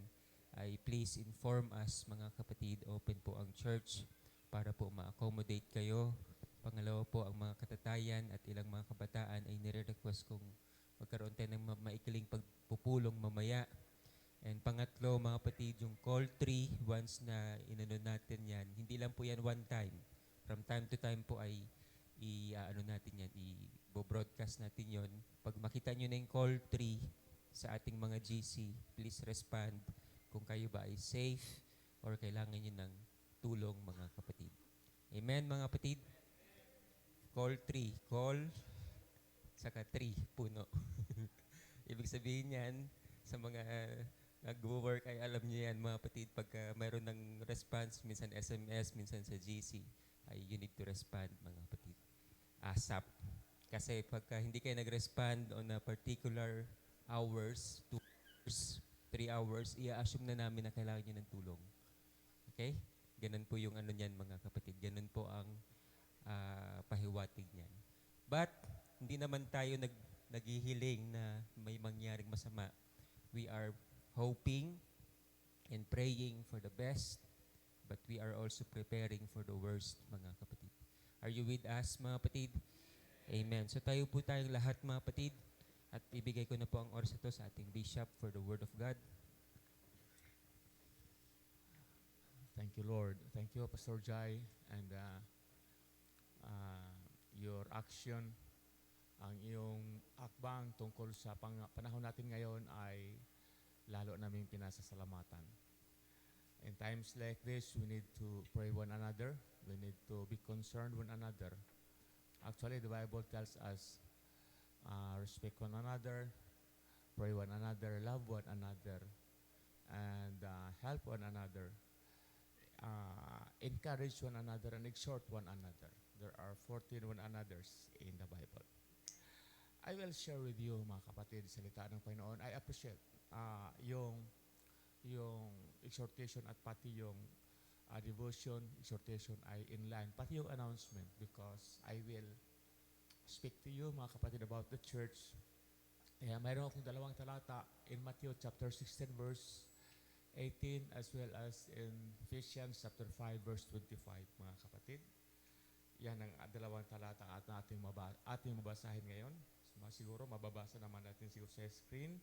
ay please inform us mga kapatid. Open po ang church para po ma-accommodate kayo. Pangalawa po, ang mga katatayan at ilang mga kabataan ay nire-request kung magkaroon tayo ng maikling pagpupulong mamaya. And pangatlo, mga kapatid, yung call 3, once na inano natin yan, hindi lang po yan one time. From time to time po ay i-broadcast natin yon. Pag makita nyo na yung call 3 sa ating mga GC, please respond kung kayo ba ay safe or kailangan nyo ng tulong mga kapatid. Amen mga kapatid? Call 3. Call, saka 3, puno. Ibig sabihin yan, sa mga nag-work ay alam niyo yan mga kapatid, pagka mayroon ng response, minsan SMS, minsan sa GC, ay you need to respond mga kapatid. ASAP. Kasi pagka hindi kayo nag-respond on a particular hours, 2 hours, 3 hours, i-assume na namin na kailangan nyo ng tulong. Okay? Ganun po yung ano niyan mga kapatid. Ganun po ang pahiwatig niyan. But, hindi naman tayo naghihiling na may mangyaring masama. We are hoping and praying for the best, but we are also preparing for the worst, mga kapatid. Are you with us, mga kapatid? Amen. So tayo po tayong lahat, mga kapatid, at ibigay ko na po ang oras ito sa ating bishop for the word of God. Thank you, Lord. Thank you, Pastor Jai, and your action, ang iyong akbang tungkol sa panahon natin ngayon ay lalo naming pinasasalamatan. In times like this, we need to pray one another. We need to be concerned one another. Actually, the Bible tells us, respect one another, pray one another, love one another, and help one another. Encourage one another and exhort one another. There are 14 one anoters in the Bible. I will share with you, mga kapatid, salita ng Panginoon. I appreciate yung exhortation at pati yung devotion, exhortation ay in line. Pati yung announcement, because I will speak to you, mga kapatid, about the church. Kaya mayroon akong dalawang talata in Matthew chapter 16 verse 18 as well as in Ephesians chapter 5 verse 25, mga kapatid. Yan ang dalawang talata at ating mabasahin ngayon. Siguro mababasa naman natin siguro sa screen.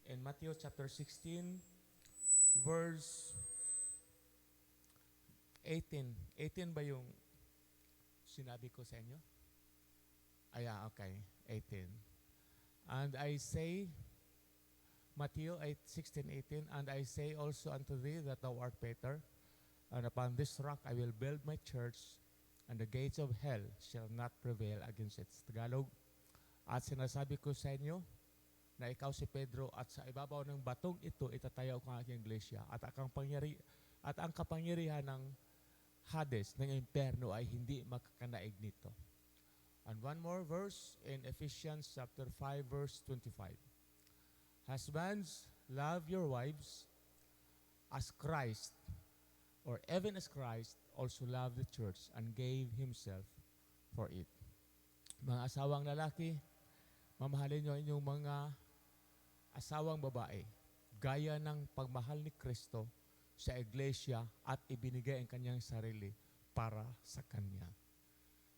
In Matthew chapter 16 verse 18. 18 ba yung sinabi ko sa inyo? Okay. 18. And I say, Matthew 16:18, and I say also unto thee that thou art Peter, and upon this rock I will build my church, and the gates of hell shall not prevail against it. Tagalog, at sinasabi ko sa inyo na ikaw si Pedro, at sa ibabaw ng batong ito itatayo ko ang aking iglesia, at ang kapangyarihan ng Hades, ng impyerno ay hindi makakanaig nito. And one more verse in Ephesians chapter 5 verse 25. Husbands, love your wives as Christ, or even as Christ also loved the church and gave himself for it. Mga asawang lalaki, mamahalin nyo inyong mga asawang babae gaya ng pagmahal ni Kristo sa iglesia at ibinigay ang kanyang sarili para sa kanya.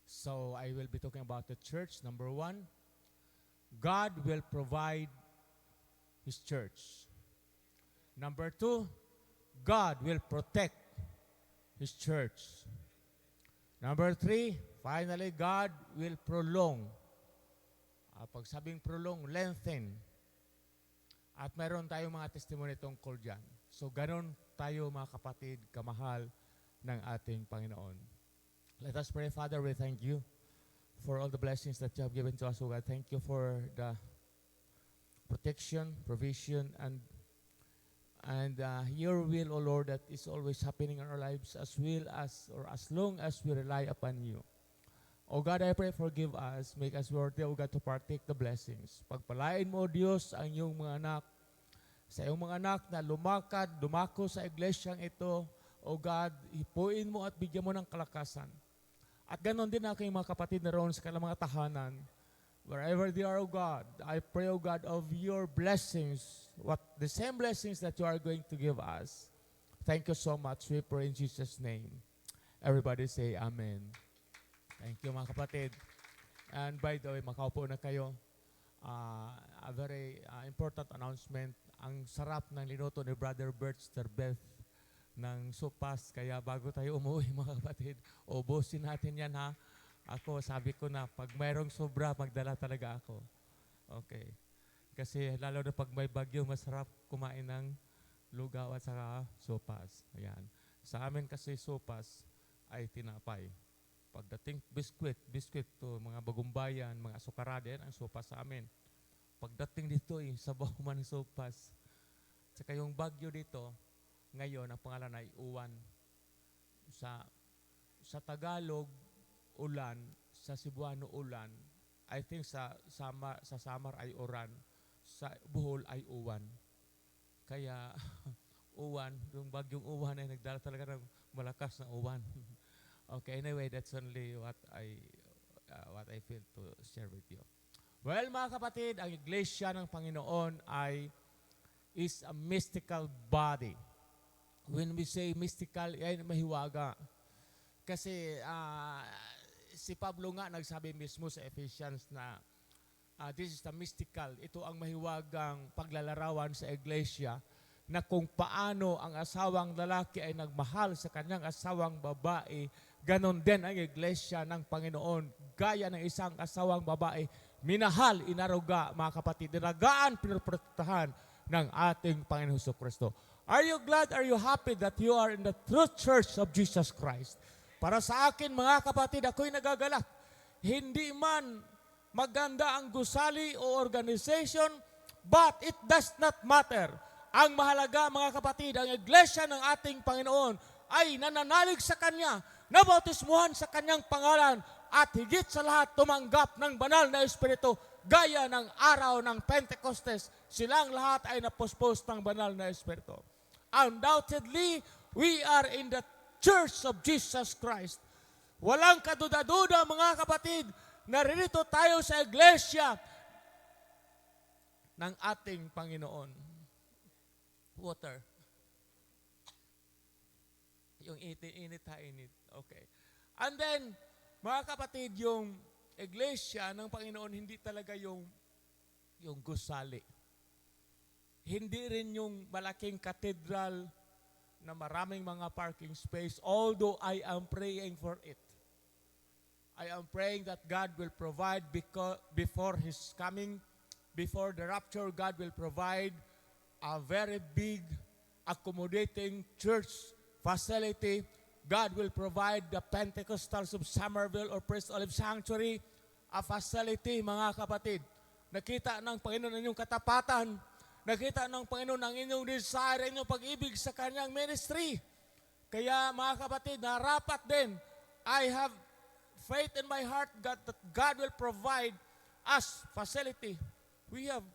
So, I will be talking about the church. Number 1, God will provide His church. Number 2, God will protect His church. Number 3, finally, God will prolong. Pag sabing prolong, lengthen. At mayroon tayong mga testimony tungkol dyan. So, ganun tayo, mga kapatid, kamahal ng ating Panginoon. Let us pray. Father, we thank you for all the blessings that you have given to us, O God. Thank you for the protection, provision, and your will, O Lord, that is always happening in our lives as long as we rely upon you. O God, I pray, forgive us, make us worthy, O God, to partake the blessings. Pagpalain mo, O Diyos, ang iyong mga anak, sa iyong mga anak na dumako sa iglesyang ito, O God, hipuin mo at bigyan mo ng kalakasan. At ganon din aking mga kapatid na roon sa kanilang mga tahanan. Wherever they are, O God, I pray, O God, of your blessings, the same blessings that you are going to give us. Thank you so much. We pray in Jesus' name. Everybody say Amen. Thank you, mga kapatid. And by the way, makaupo na kayo. A very important announcement. Ang sarap ng linuto ni Brother Bert Sterbeth ng sopas. Kaya bago tayo umuwi, mga kapatid, ubusin natin yan, ha. Ako, sabi ko na, pag mayroong sobra, magdala talaga ako. Okay. Kasi lalo na pag may bagyo, masarap kumain ng lugaw at saka sopas. Ayan. Sa amin kasi sopas ay tinapay. Pagdating biskwit to mga bagumbayan, mga asukarada, yan ang sopas sa amin. Pagdating dito, sabaw man ng sopas. Saka yung bagyo dito, ngayon, ang pangalan ay uwan. Sa Tagalog, ulan. Sa Cebuano, ulan. I think sa Samar ay uran. Sa Bohol ay uwan. Kaya, uwan, yung bagyong uwan ay nagdala talaga ng malakas na uwan. Okay, anyway, that's only what I feel to share with you. Well, mga kapatid, ang iglesia ng Panginoon ay is a mystical body. When we say mystical, yan mahiwaga. Kasi si Pablo nga nagsabi mismo sa Ephesians na this is the mystical. Ito ang mahiwagang paglalarawan sa iglesia na kung paano ang asawang lalaki ay nagmahal sa kanyang asawang babae, ganon din ang iglesia ng Panginoon. Gaya ng isang asawang babae, minahal, inaruga, mga kapatid, dinagaan, pinoprotektahan ng ating Panginoon Jesucristo. Are you glad, are you happy that you are in the true church of Jesus Christ? Para sa akin, mga kapatid, ako'y nagagalak. Hindi man maganda ang gusali o organization, but it does not matter. Ang mahalaga, mga kapatid, ang iglesia ng ating Panginoon ay nananalig sa Kanya, nabautismuhan sa Kanyang pangalan, at higit sa lahat tumanggap ng banal na Espiritu, gaya ng araw ng Pentecostes, silang lahat ay napuspos ng banal na Espiritu. Undoubtedly, we are in the Church of Jesus Christ. Walang kaduda-duda, mga kapatid, naririto tayo sa iglesia ng ating Panginoon. Water. Yung init. Okay. And then, mga kapatid, yung iglesia ng Panginoon, hindi talaga yung gusali. Hindi rin yung malaking cathedral na maraming mga parking space, although I am praying for it. I am praying that God will provide before His coming, before the rapture, God will provide a very big, accommodating church facility. God will provide the Pentecostals of Somerville or Praise Olive Sanctuary, a facility, mga kapatid. Nakita ng Panginoon ang inyong katapatan. Nakita ng Panginoon ang inyong desire, inyong pag-ibig sa Kanyang ministry. Kaya, mga kapatid, narapat din, I have faith in my heart that God will provide us facility. We have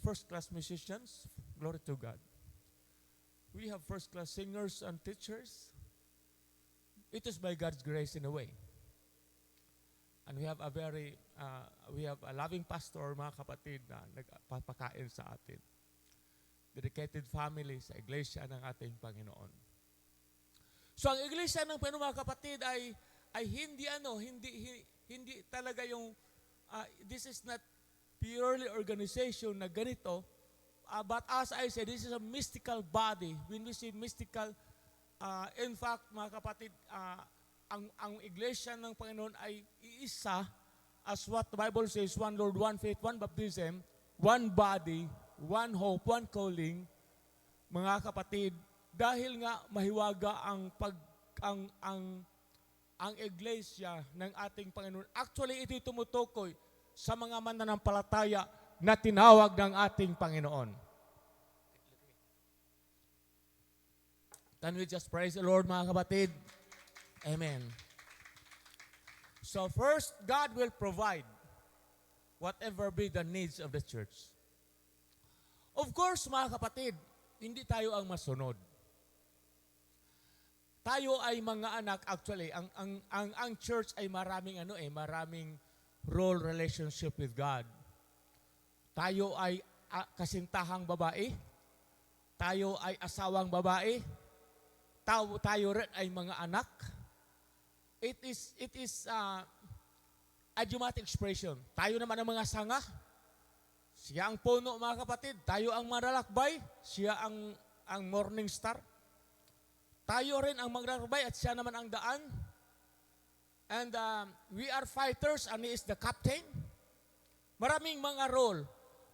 first-class musicians. Glory to God. We have first-class singers and teachers. It is by God's grace in a way. And we have a loving pastor, mga kapatid, na nagpapakain sa atin. Dedicated family sa iglesia ng ating Panginoon. So ang iglesia ng Panginoon, mga kapatid, ay hindi talaga yung this is not purely organization na ganito, but as I said, this is a mystical body. When we say mystical, in fact, mga kapatid, ang iglesia ng Panginoon ay iisa, as what the Bible says, one Lord, one faith, one baptism, one body, one hope, one calling, mga kapatid, dahil nga mahiwaga ang iglesia ng ating Panginoon. Actually, ito'y tumutukoy sa mga mananampalataya na tinawag ng ating Panginoon. Can we just praise the Lord, mga kapatid? Amen. So first, God will provide whatever be the needs of the church. Of course, mga kapatid, hindi tayo ang masunod. Tayo ay mga anak, actually, ang church ay maraming role relationship with God. Tayo ay kasintahang babae. Tayo ay asawang babae. Tayo rin ay mga anak. It is idiomatic expression. Tayo naman ang mga sanga. Siya ang puno, mga kapatid. Tayo ang manlalakbay. Siya ang morning star. Tayo rin ang maglalakbay at siya naman ang daan. And we are fighters and he is the captain. Maraming mga role.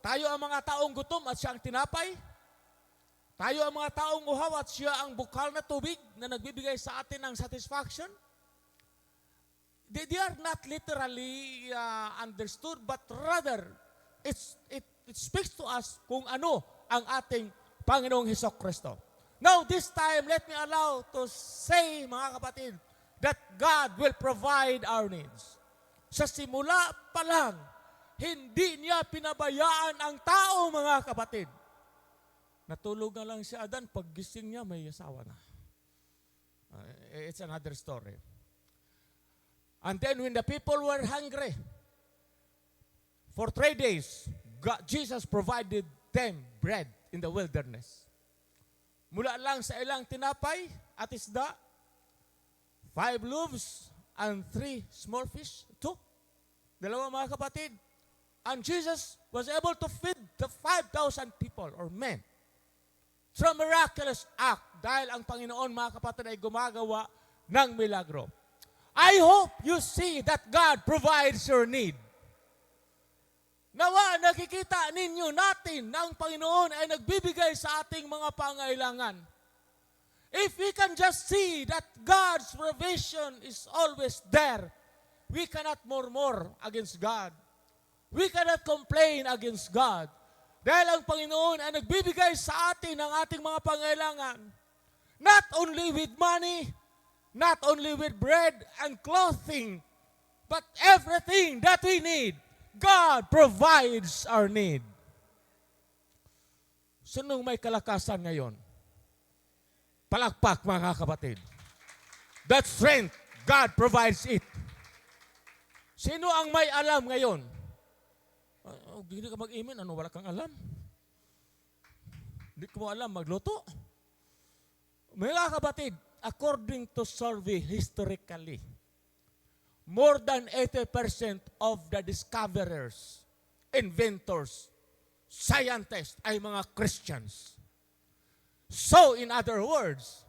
Tayo ang mga taong gutom at siya ang tinapay. Tayo ang mga taong uhaw at siya ang bukal na tubig na nagbibigay sa atin ng satisfaction. They are not literally understood, but rather, it speaks to us kung ano ang ating Panginoong Hesukristo. Now, this time, let me allow to say, mga kapatid, that God will provide our needs. Sa simula pa lang, hindi niya pinabayaan ang tao, mga kapatid. Natulog na lang si Adan, paggising niya, may asawa na. It's another story. And then when the people were hungry, for 3 days, Jesus provided them bread in the wilderness. Mula lang sa ilang tinapay at isda, 5 loaves and 3 small fish, 2. Dalawa mga kapatid. And Jesus was able to feed the 5,000 people or men through a miraculous act dahil ang Panginoon mga kapatid ay gumagawa ng milagro. I hope you see that God provides your need. Nawa, nakikita ninyo natin na ang Panginoon ay nagbibigay sa ating mga pangailangan. If we can just see that God's provision is always there, we cannot murmur against God. We cannot complain against God. Dahil ang Panginoon ay nagbibigay sa atin ng ating mga pangailangan. Not only with money, not only with bread and clothing, but everything that we need. God provides our need. Sinong may kalakasan ngayon? Palakpak mga kapatid. That strength, God provides it. Sino ang may alam ngayon? Hindi ka mag-imin, wala kang alam? Hindi ko alam magluto? Mga kapatid, according to survey historically, more than 80% of the discoverers, inventors, scientists ay mga Christians. So, in other words,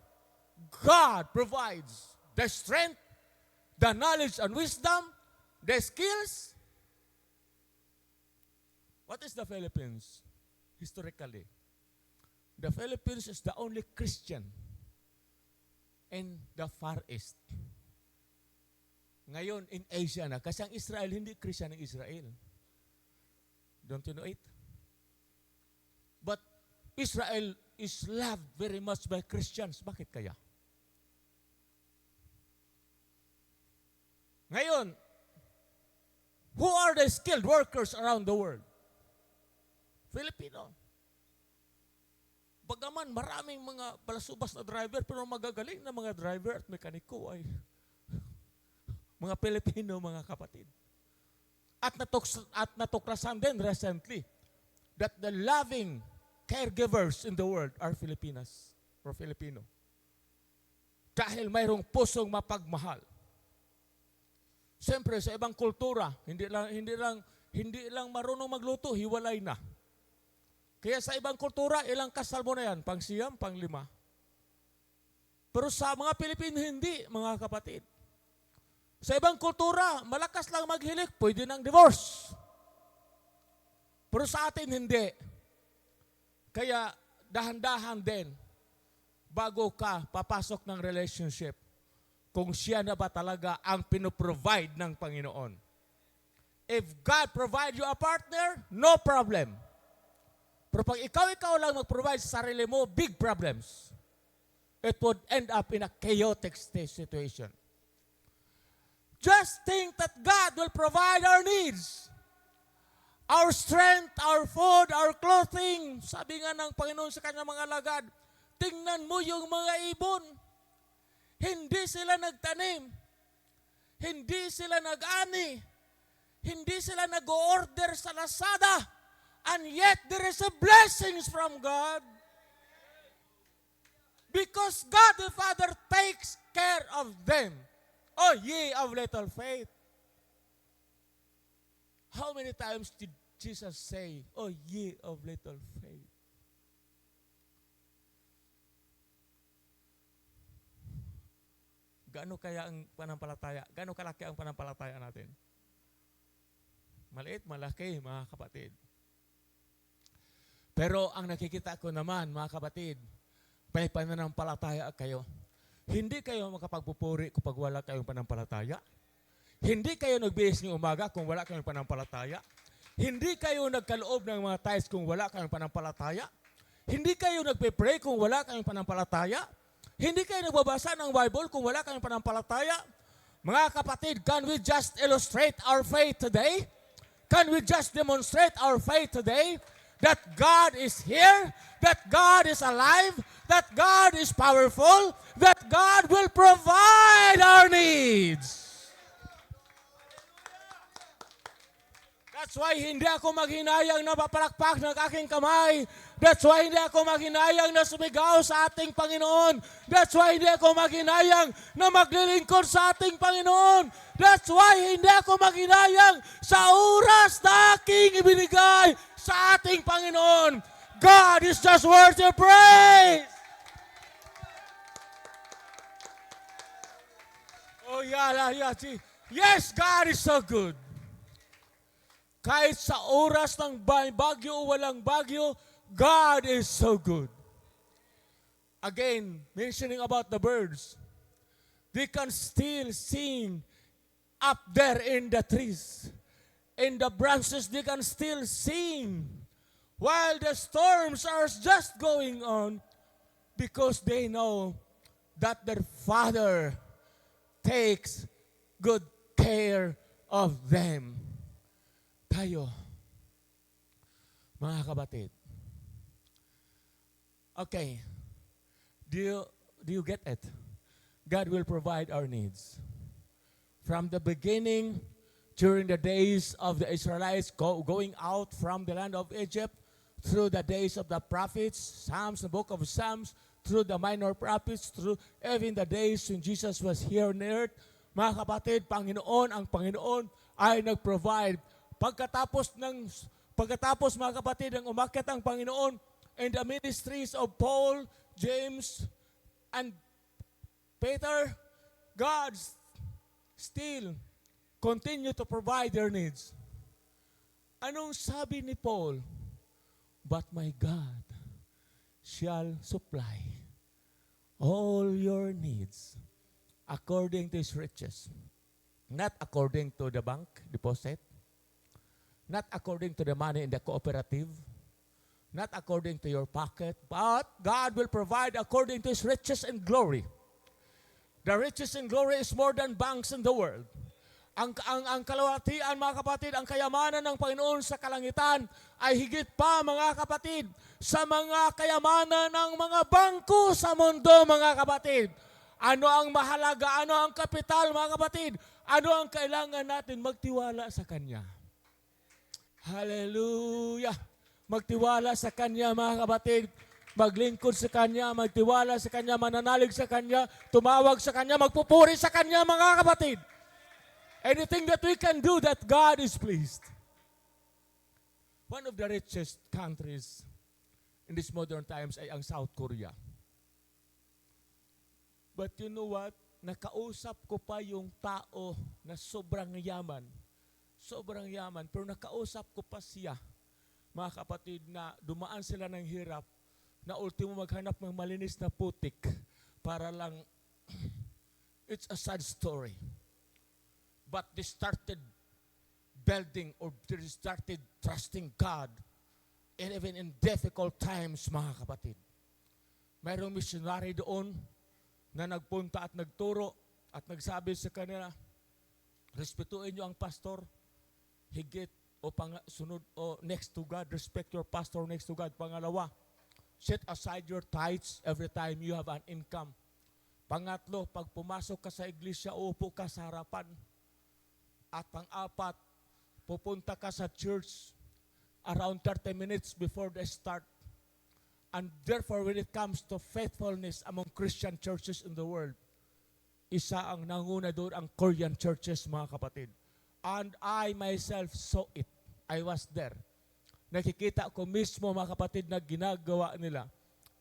God provides the strength, the knowledge and wisdom, the skills. What is the Philippines historically? The Philippines is the only Christian in the Far East. Ngayon, in Asia na. Kasi ang Israel, hindi Christian ng Israel. Don't you know it? But Israel is loved very much by Christians. Bakit kaya? Ngayon, who are the skilled workers around the world? Filipino. Bagaman maraming mga balasubas na driver, pero magagaling na mga driver at mekaniko ay mga Pilipino, mga kapatid. At natuklasan din recently that the loving caregivers in the world are Filipinas or Filipino. Dahil mayroong pusong mapagmahal. Siyempre, sa ibang kultura, hindi lang marunong magluto, hiwalay na. Kaya sa ibang kultura, ilang kasal mo na yan? Pang-siyam, pang-5. Pero sa mga Pilipino, hindi, mga kapatid. Sa ibang kultura, malakas lang maghilik, pwede ng divorce. Pero sa atin, hindi. Kaya, dahan-dahan din, bago ka papasok ng relationship, kung siya na ba talaga ang pinoprovide ng Panginoon. If God provide you a partner, no problem. Pero pag ikaw lang mag-provide sa sarili mo, big problems. It would end up in a chaotic situation. Just think that God will provide our needs. Our strength, our food, our clothing. Sabi nga ng Panginoon sa kanyang mga alagad, tingnan mo yung mga ibon. Hindi sila nagtanim. Hindi sila nag-ani. Hindi sila nag-order sa Lazada. And yet, there is a blessings from God. Because God the Father takes care of them. Oh, ye of little faith. How many times did Jesus say, oh, ye of little faith? Gaano kaya ang panampalataya? Gaano kalaki ang panampalataya natin? Maliit, malaki, mga kapatid. Pero ang nakikita ko naman, mga kapatid, may pananampalataya kayo. Hindi kayo makapagpupuri kapag wala kayong panampalataya. Hindi kayo nagbihis ng umaga kung wala kayong panampalataya. Hindi kayo nagkaloob ng mga tithes kung wala kayong panampalataya. Hindi kayo nagpe-pray kung wala kayong panampalataya. Hindi kayo nagbabasa ng Bible kung wala kayong panampalataya. Mga kapatid, can we just illustrate our faith today? Can we just demonstrate our faith today? That God is here, that God is alive, that God is powerful, that God will provide our needs. That's why hindi ako maghinayang na mapalakpak ng aking kamay. That's why hindi ako maghinayang na sumigaw sa ating Panginoon. That's why hindi ako maghinayang na maglilingkod sa ating Panginoon. That's why hindi ako maghinayang sa oras na aking ibinigay sa ating Panginoon. God is just worth your praise. Oh, yeah. See. Yes, God is so good. Kahit sa oras ng bagyo o walang bagyo, God is so good. Again, mentioning about the birds, they can still sing up there in the trees. In the branches, they can still sing while the storms are just going on because they know that their Father takes good care of them. Tayo, mga kapatid. Okay. Do you get it? God will provide our needs. From the beginning, during the days of the Israelites going out from the land of Egypt, through the days of the prophets, Psalms, the book of Psalms, through the minor prophets, through even the days when Jesus was here on earth, mga kapatid, ang Panginoon ay nag-provide. Pagkatapos mga kapatid, ang umakyat ang Panginoon in the ministries of Paul, James, and Peter, God still continue to provide their needs. Anong sabi ni Paul? But my God shall supply all your needs according to His riches. Not according to the bank deposit, not according to the money in the cooperative, not according to your pocket, but God will provide according to His riches and glory. The riches and glory is more than banks in the world. Ang kalawatian, mga kapatid, ang kayamanan ng Panginoon sa kalangitan ay higit pa, mga kapatid, sa mga kayamanan ng mga bangko sa mundo, mga kapatid. Ano ang mahalaga? Ano ang kapital, mga kapatid? Ano ang kailangan natin? Magtiwala sa Kanya. Hallelujah! Magtiwala sa Kanya, mga kapatid. Maglingkod sa Kanya, magtiwala sa Kanya, mananalig sa Kanya, tumawag sa Kanya, magpupuri sa Kanya, mga kapatid. Anything that we can do that God is pleased. One of the richest countries in these modern times ay ang South Korea. But you know what? Nakausap ko pa yung tao na sobrang yaman. Sobrang yaman. Pero nakausap ko pa siya, mga kapatid, na dumaan sila ng hirap, na ultimo maghanap ng malinis na putik para lang, it's a sad story. But they started building or they started trusting God and even in difficult times, mga kapatid. Mayroong missionary doon na nagpunta at nagturo at nagsabi sa kanila, respetuin niyo ang pastor, higit o sunod o next to God, respect your pastor next to God. Pangalawa, set aside your tithes every time you have an income. Pangatlo, pag pumasok ka sa iglesia, upo ka sa harapan. At pang-apat, pupunta ka sa church around 30 minutes before the start. And therefore, when it comes to faithfulness among Christian churches in the world, isa ang nanguna doon ang Korean churches, mga kapatid. And I myself saw it. I was there. Nakikita ko mismo, mga kapatid, na ginagawa nila.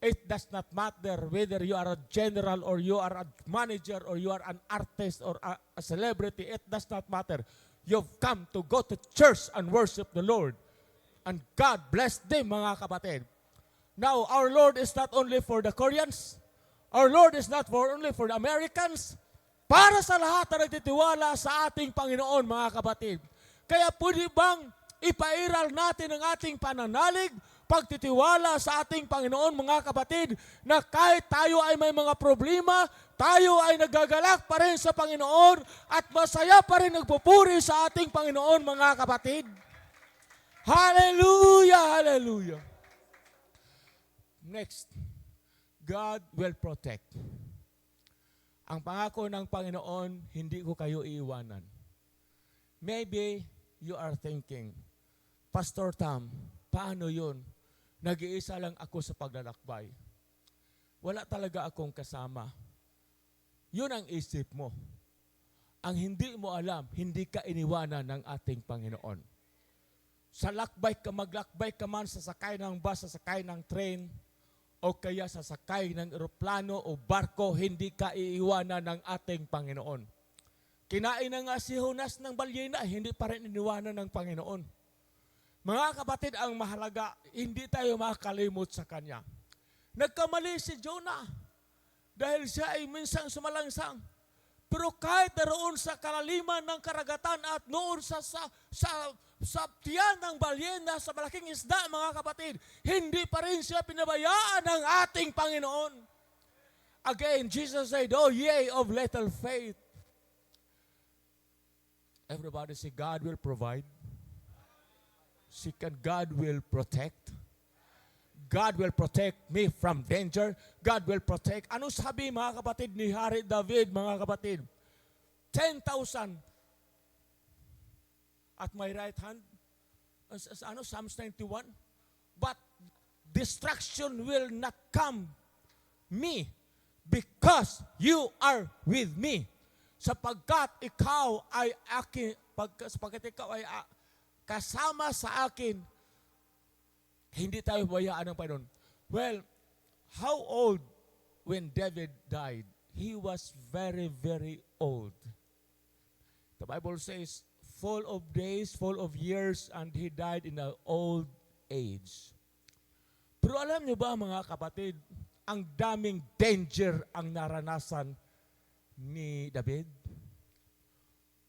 It does not matter whether you are a general or you are a manager or you are an artist or a celebrity. It does not matter. You've come to go to church and worship the Lord. And God bless them, mga kapatid. Now, our Lord is not only for the Koreans. Our Lord is not only for the Americans. Para sa lahat na nagtitiwala sa ating Panginoon, mga kapatid. Kaya pwede bang ipairal natin ang ating pananalig, pagtitiwala sa ating Panginoon, mga kapatid, na kahit tayo ay may mga problema, tayo ay nagagalak pa rin sa Panginoon at masaya pa rin nagpupuri sa ating Panginoon, mga kapatid. Hallelujah! Hallelujah! Next, God will protect. Ang pangako ng Panginoon, hindi ko kayo iiwanan. Maybe you are thinking, Pastor Tam, paano yun? Nag-iisa lang ako sa paglalakbay. Wala talaga akong kasama. Yun ang isip mo. Ang hindi mo alam, hindi ka iniwanan ng ating Panginoon. Sa lakbay ka, maglakbay ka man, sasakay ng bus, sasakay ng train, o kaya sasakay ng eroplano o barko, hindi ka iiwanan ng ating Panginoon. Kinain na nga si Jonas ng balyena, hindi pa rin iniwanan ng Panginoon. Mga kapatid, ang mahalaga, hindi tayo makakalimot sa Kanya. Nagkamali si Jonah dahil siya ay minsang sumalangsang. Pero kahit naroon sa kalaliman ng karagatan at noon sa tiyan ng balyena, sa malaking isda, mga kapatid, hindi pa rin siya pinabayaan ng ating Panginoon. Again, Jesus said, "Oh, ye of little faith." Everybody say, God will provide. Second, God will protect. God will protect me from danger. God will protect. Ano sabi, mga kapatid, ni Hari David, mga kapatid? 10,000 at my right hand. Psalms 91. But destruction will not come me because you are with me. Sapagkat ikaw ay akin, sapagkat ikaw ay kasama sa akin, hindi tayo bayaan ng Panginoon. Well, how old when David died? He was very, very old. The Bible says, full of days, full of years, and he died in an old age. Pero alam niyo ba, mga kapatid, ang daming danger ang naranasan ni David?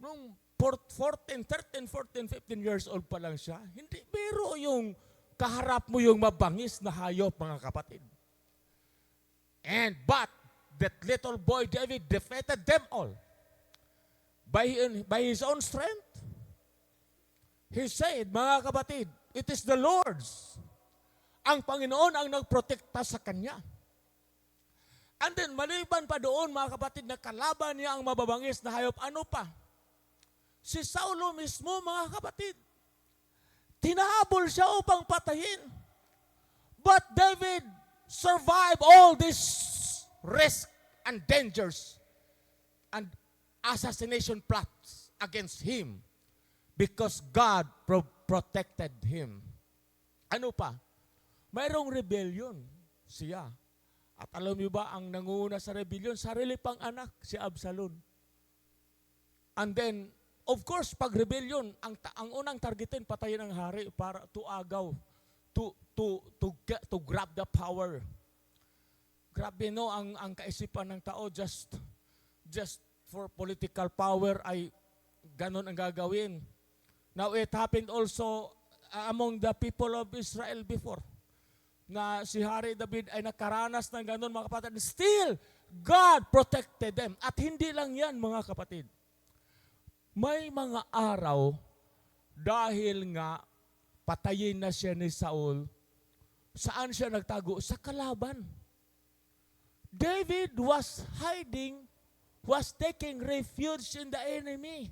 Nung 13, 14, 15 years old pa lang siya, hindi biro yung kaharap mo yung mabangis na hayop, mga kapatid. But that little boy David defeated them all by his own strength. He said, mga kapatid, it is the Lord's. Ang Panginoon ang nagprotekta sa kanya. And then, maliban pa doon, mga kapatid, na kalaban niya ang mababangis na hayop, ano pa? Si Saulo mismo, mga kapatid, tinahabol siya upang patayin. But David survived all these risks and dangers and assassination plots against him because God protected him. Ano pa? Mayroong rebellion siya. At alam niyo ba, ang nanguna sa rebellion, sarili pang anak, si Absalom. And then, of course, pag rebellion, ang unang targetin, patayin ang hari para to agaw, to grab the power. Grabe, no, ang kaisipan ng tao, just for political power ay ganon ang gagawin. Now, it happened also among the people of Israel before, na si Hari David ay nakaranas ng ganon, mga kapatid. Still, God protected them. At hindi lang yan, mga kapatid. May mga araw, dahil nga patayin na siya ni Saul, saan siya nagtago? Sa kalaban. David was hiding, was taking refuge in the enemy.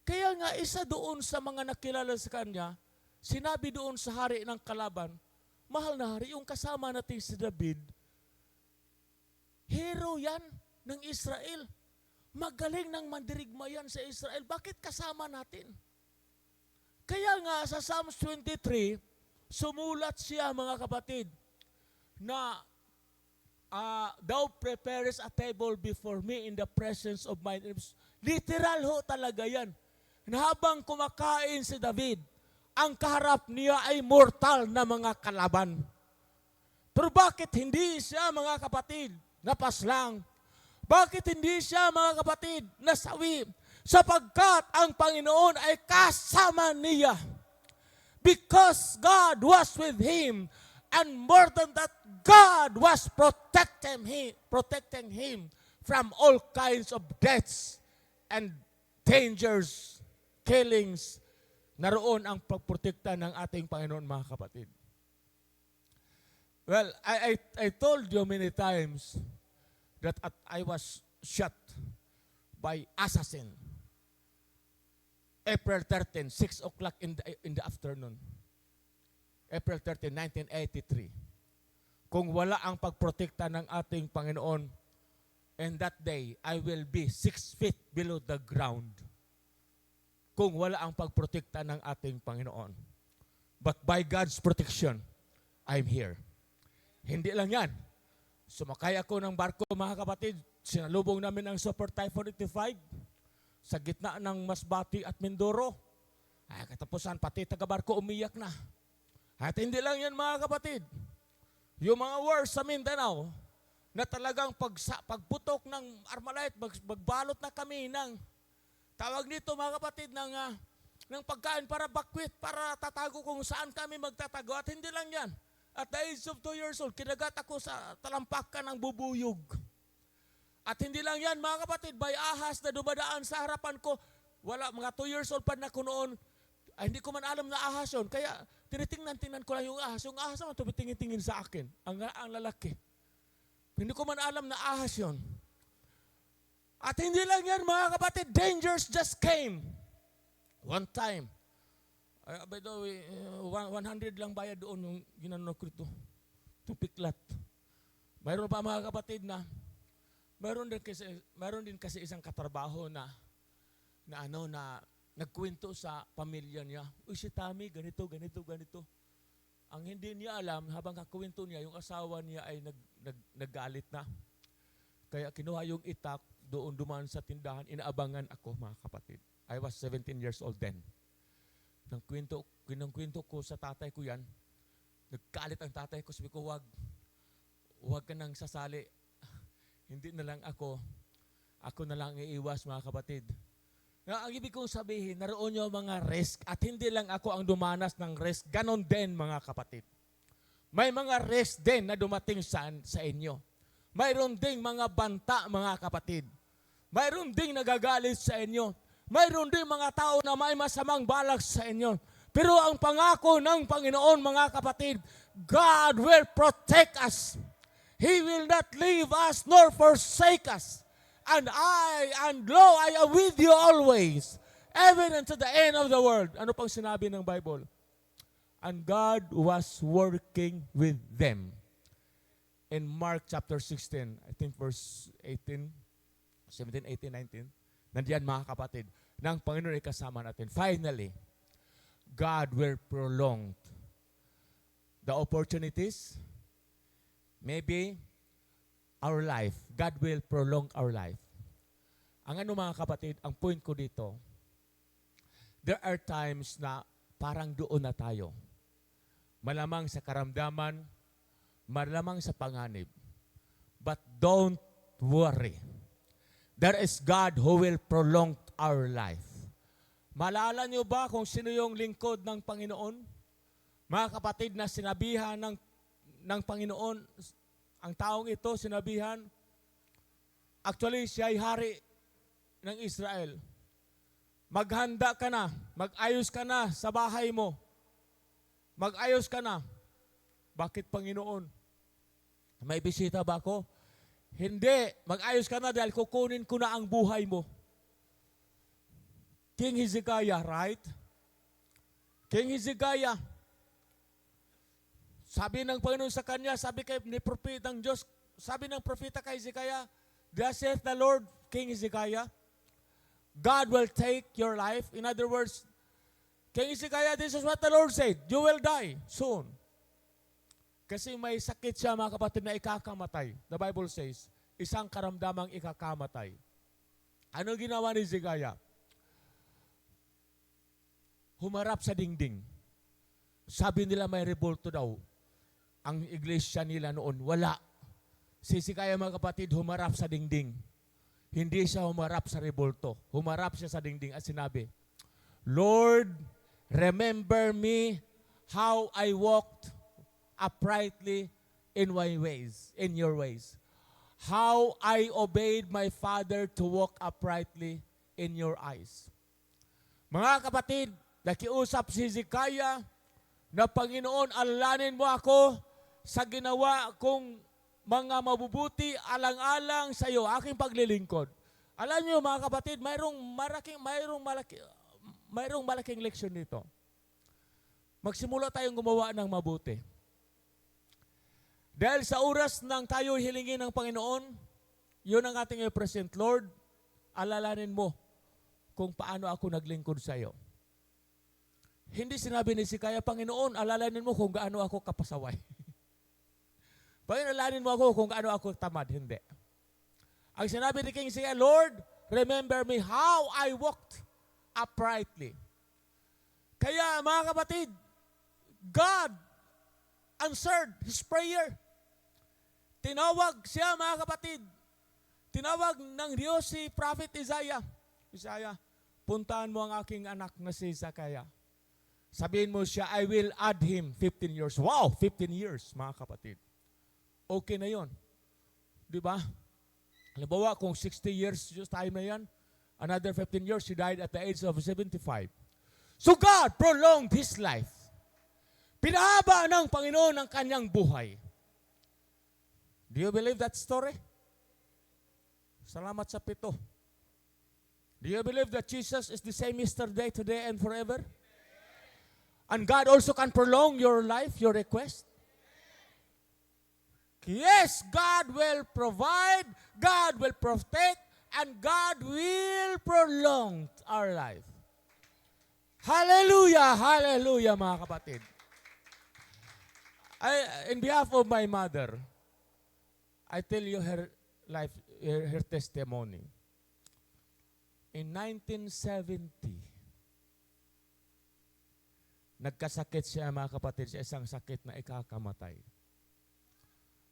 Kaya nga, isa doon sa mga nakilala sa kanya, sinabi doon sa hari ng kalaban, mahal na hari, yung kasama natin si David, hero yan ng Israel. Magaling ng mandirigma yan sa Israel. Bakit kasama natin? Kaya nga sa Psalms 23, sumulat siya, mga kapatid, na thou prepares a table before me in the presence of my enemies. Literal ho talaga yan. Na habang kumakain si David, ang kaharap niya ay mortal na mga kalaban. Pero bakit hindi siya, mga kapatid, napaslang? Bakit hindi siya, mga kapatid, nasawi? Sapagkat ang Panginoon ay kasama niya. Because God was with him, and more than that, God was protecting him from all kinds of deaths and dangers, killings. Naroon ang pagprotekta ng ating Panginoon, mga kapatid. Well, I told you many times that I was shot by assassin. April 13, 6 o'clock in the afternoon. April 13, 1983. Kung wala ang pagprotekta ng ating Panginoon, and that day, I will be 6 feet below the ground. Kung wala ang pagprotekta ng ating Panginoon. But by God's protection, I'm here. Hindi lang yan. Sumakay ako ng barko, mga kapatid. Sinalubong namin ang Super Typhoon 85 sa gitna ng Masbate at Mindoro. Ay, katapusan, pati taga-barko umiyak na. At hindi lang yan, mga kapatid. Yung mga wars sa Mindanao, na talagang pagputok ng Armalite, magbalot na kami ng, tawag nito, mga kapatid, ng pagkain para bakwit, para tatago kung saan kami magtatago. At hindi lang yan. At the age of 2 years old, kinagat ako sa talampakan ng bubuyog. At hindi lang yan, mga kapatid, may ahas na dumadaan sa harapan ko. Wala, mga 2 years old pa na ko noon. Ay, hindi ko man alam na ahas yun. Kaya tinitingnan ko lang yung ahas. Yung ahas naman tumitingin-tingin sa akin. Ang lalaki. Hindi ko man alam na ahas yun. At hindi lang yan, mga kapatid, dangers just came. One time. By the way, 100 lang bayad doon yung ginano ko ito. Tupiklat. Mayroon pa, mga kapatid, na mayroon din kasi isang katrabaho na nagkwento sa pamilya niya. Uy, si Tommy, ganito. Ang hindi niya alam, habang kakwento niya, yung asawa niya ay naggalit na. Kaya kinuha yung itak, doon dumaan sa tindahan, inaabangan ako, mga kapatid. I was 17 years old then. Nang kwento ko sa tatay ko yan, nagkalit ang tatay ko, sabi ko, huwag ka nang sasali. Hindi na lang ako na lang iiwas, mga kapatid. Ang ibig kong sabihin, naroon yung mga risk at hindi lang ako ang dumanas ng risk. Ganon din, mga kapatid. May mga risk din na dumating sa inyo. Mayroon ding mga banta, mga kapatid. Mayroon ding nagagalit sa inyo. Mayroon ding mga tao na may masamang balak sa inyo. Pero ang pangako ng Panginoon, mga kapatid, God will protect us. He will not leave us nor forsake us. And lo, I am with you always, even unto the end of the world. Ano pang sinabi ng Bible? And God was working with them. In Mark chapter 16, I think verse 18, 17, 18, 19, nandiyan, mga kapatid, ng Panginoon ay kasama natin. Finally, God will prolong the opportunities, maybe our life. God will prolong our life. Ang ano, mga kapatid, ang point ko dito, there are times na parang doon na tayo. Malamang sa karamdaman, malamang sa panganib. But don't worry. There is God who will prolong our life. Maalala niyo ba kung sino yung lingkod ng Panginoon? Mga kapatid, na sinabihan ng Panginoon, ang taong ito sinabihan, actually siya ay hari ng Israel. Maghanda ka na, mag-ayos ka na sa bahay mo. Mag-ayos ka na. Bakit, Panginoon? May bisita ba ako? Hindi. Mag-ayos ka na dahil kukunin ko na ang buhay mo. King Hezekiah, right? King Hezekiah. Sabi ng Panginoon sa kanya, sabi ni propetang Diyos, sabi ng propeta kay Hezekiah, thus saith the Lord, King Hezekiah, God will take your life. In other words, King Hezekiah, this is what the Lord said, you will die soon. Kasi may sakit siya, mga kapatid, na ikakamatay. The Bible says, isang karamdamang ikakamatay. Ano ginawa ni Hezekiah? Humarap sa dingding. Sabi nila may revolto daw. Ang iglesia nila noon, wala. Si Hezekiah, mga kapatid, humarap sa dingding. Hindi siya humarap sa revolto. Humarap siya sa dingding at sinabi, Lord, remember me how I walked uprightly in my ways, in your ways. How I obeyed my father to walk uprightly in your eyes. Mga kapatid, nakiusap si Hezekiah na, Panginoon, alalanin mo ako sa ginawa kong mga mabubuti alang-alang sa iyo, aking paglilingkod. Alam niyo, mga kapatid, mayroong mayroong malaking leksyon dito. Magsimula tayong gumawa ng mabuti. Dahil sa oras ng tayo hilingin ng Panginoon, yun ang ating i-present. Lord, alalanin mo kung paano ako naglingkod sa iyo. Hindi sinabi ni Sikaya, Panginoon, alalanin mo kung gaano ako kapasaway. Panginoon, alalanin mo ako kung gaano ako tamad. Hindi. Ang sinabi ni King Sikaya, Lord, remember me how I walked uprightly. Kaya mga kapatid, God answered his prayer. Tinawag siya mga kapatid. Tinawag ng Diyos si Prophet Isaiah. Isaiah, puntahan mo ang aking anak na si Zakaya. Sabihin mo siya, I will add him 15 years. Wow, 15 years mga kapatid. Okay na yon. Di ba? Halimbawa, kung 60 years yung time na yan, another 15 years, he died at the age of 75. So God prolonged his life. Pinahaba ng Panginoon ang kanyang buhay. Do you believe that story? Salamat sa pito. Do you believe that Jesus is the same yesterday, today, and forever? And God also can prolong your life, your request? Yes, God will provide, God will protect, and God will prolong our life. Hallelujah! Hallelujah, mga kapatid. In behalf of my mother, I tell you her life, her testimony. In 1970, nagkasakit siya mga kapatid sa isang sakit na ikakamatay.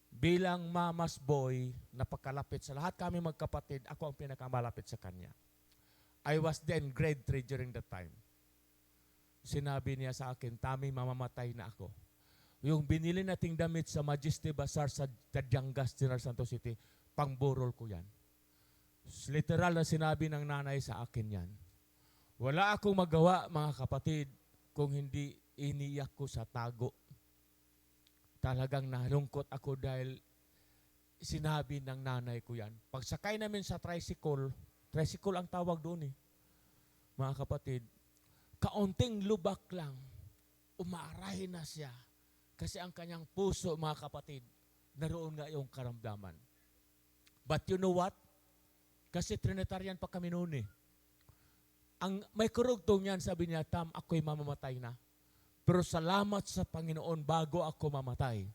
Bilang mama's boy, napakalapit sa lahat kami magkapatid, ako ang pinakamalapit sa kanya. I was then grade 3 during that time. Sinabi niya sa akin, Tami, mamamatay na ako. Yung binili nating damit sa Majesty Bazaar sa Tadyangas, General Santos City, pangburol ko yan. Literal na sinabi ng nanay sa akin yan. Wala akong magawa, mga kapatid, kung hindi iniyak ko sa tago. Talagang nalungkot ako dahil sinabi ng nanay ko yan. Pagsakay namin sa tricycle ang tawag doon mga kapatid, kaunting lubak lang, umarahin na siya. Kasi ang kanyang puso, mga kapatid, naroon nga yung karamdaman. But you know what? Kasi Trinitarian pa kami noon Ang may kurugtong yan, sabi niya, Tam, ako'y mamamatay na. Pero salamat sa Panginoon, bago ako mamatay,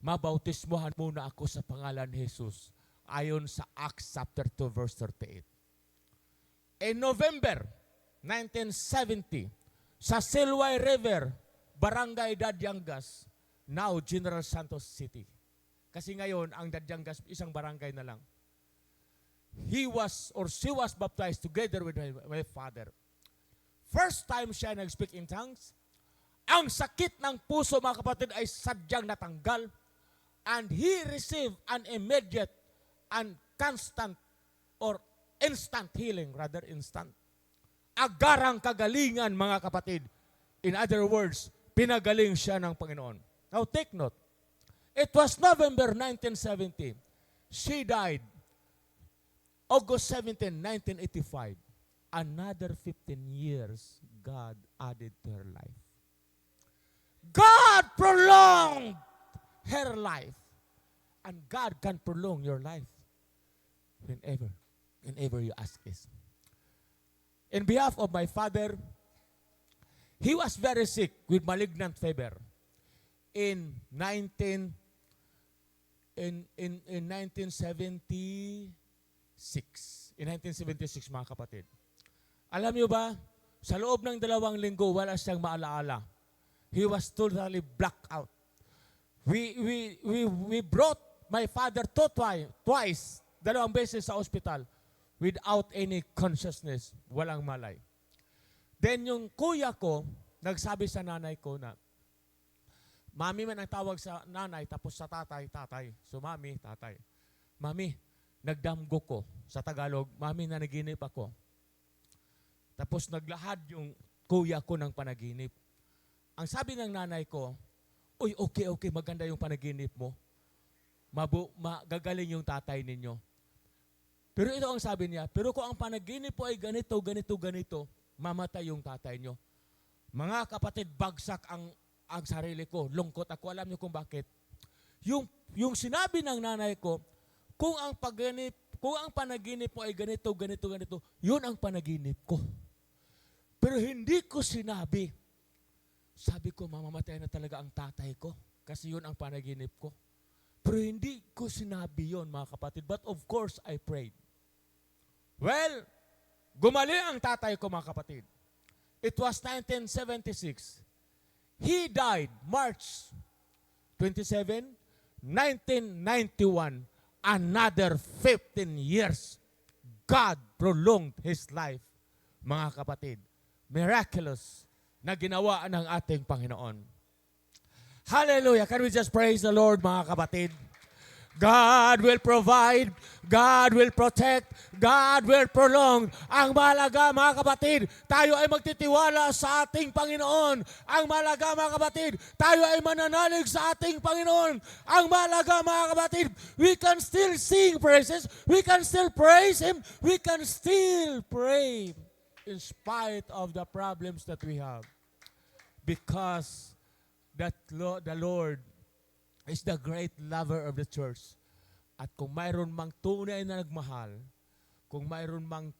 mabautismohan muna ako sa pangalan ni Jesus, ayon sa Acts chapter 2, verse 38. In November 1970, sa Silway River, Barangay Dadyangas, now General Santos City. Kasi ngayon, ang Dadyangas, isang barangay na lang. He was or she was baptized together with my father. First time siya nag-speak in tongues. Ang sakit ng puso, mga kapatid, ay sadyang natanggal. And he received an immediate and constant or instant healing, rather instant. Agarang kagalingan, mga kapatid. In other words, pinagaling siya ng Panginoon. Now take note. It was November 1970. She died August 17, 1985. Another 15 years God added to her life. God prolonged her life. And God can prolong your life whenever you ask this. In behalf of my father, he was very sick with malignant fever in 1976. In 1976, mga kapatid. Alam niyo ba, sa loob ng 2 linggo, wala siyang maalaala. He was totally blacked out. We brought my father twice, 2 beses sa ospital, without any consciousness, walang malay. Then yung kuya ko, nagsabi sa nanay ko na, Mami man ang tawag sa nanay, tapos sa tatay. So mami, tatay. Mami, nagdamgo ko sa Tagalog, Mami, nanaginip ako. Tapos naglahad yung kuya ko ng panaginip. Ang sabi ng nanay ko, Uy, okay, maganda yung panaginip mo. Gagaling yung tatay ninyo. Pero ito ang sabi niya, pero kung ang panaginip po ay ganito, mamatay yung tatay nyo. Mga kapatid, bagsak ang sarili ko. Lungkot ako. Alam niyo kung bakit? Yung sinabi ng nanay ko, kung ang panaginip mo ay ganito, ganito, ganito, yun ang panaginip ko. Pero hindi ko sinabi. Sabi ko, mamamatay na talaga ang tatay ko kasi yun ang panaginip ko. Pero hindi ko sinabi yun, mga kapatid. But of course, I prayed. Well, gumaling ang tatay ko, mga kapatid. It was 1976. He died March 27, 1991. Another 15 years. God prolonged his life, mga kapatid. Miraculous na ginawa ng ating Panginoon. Hallelujah. Can we just praise the Lord, mga kapatid? God will provide, God will protect, God will prolong. Ang mahalaga, mga kapatid, tayo ay magtitiwala sa ating Panginoon. Ang mahalaga, mga kapatid, tayo ay mananalig sa ating Panginoon. Ang mahalaga, mga kapatid, we can still sing praises, we can still praise Him, we can still pray in spite of the problems that we have. Because the Lord is the great lover of the church. At kung mayroon mang tunay na nagmahal, kung mayroon mang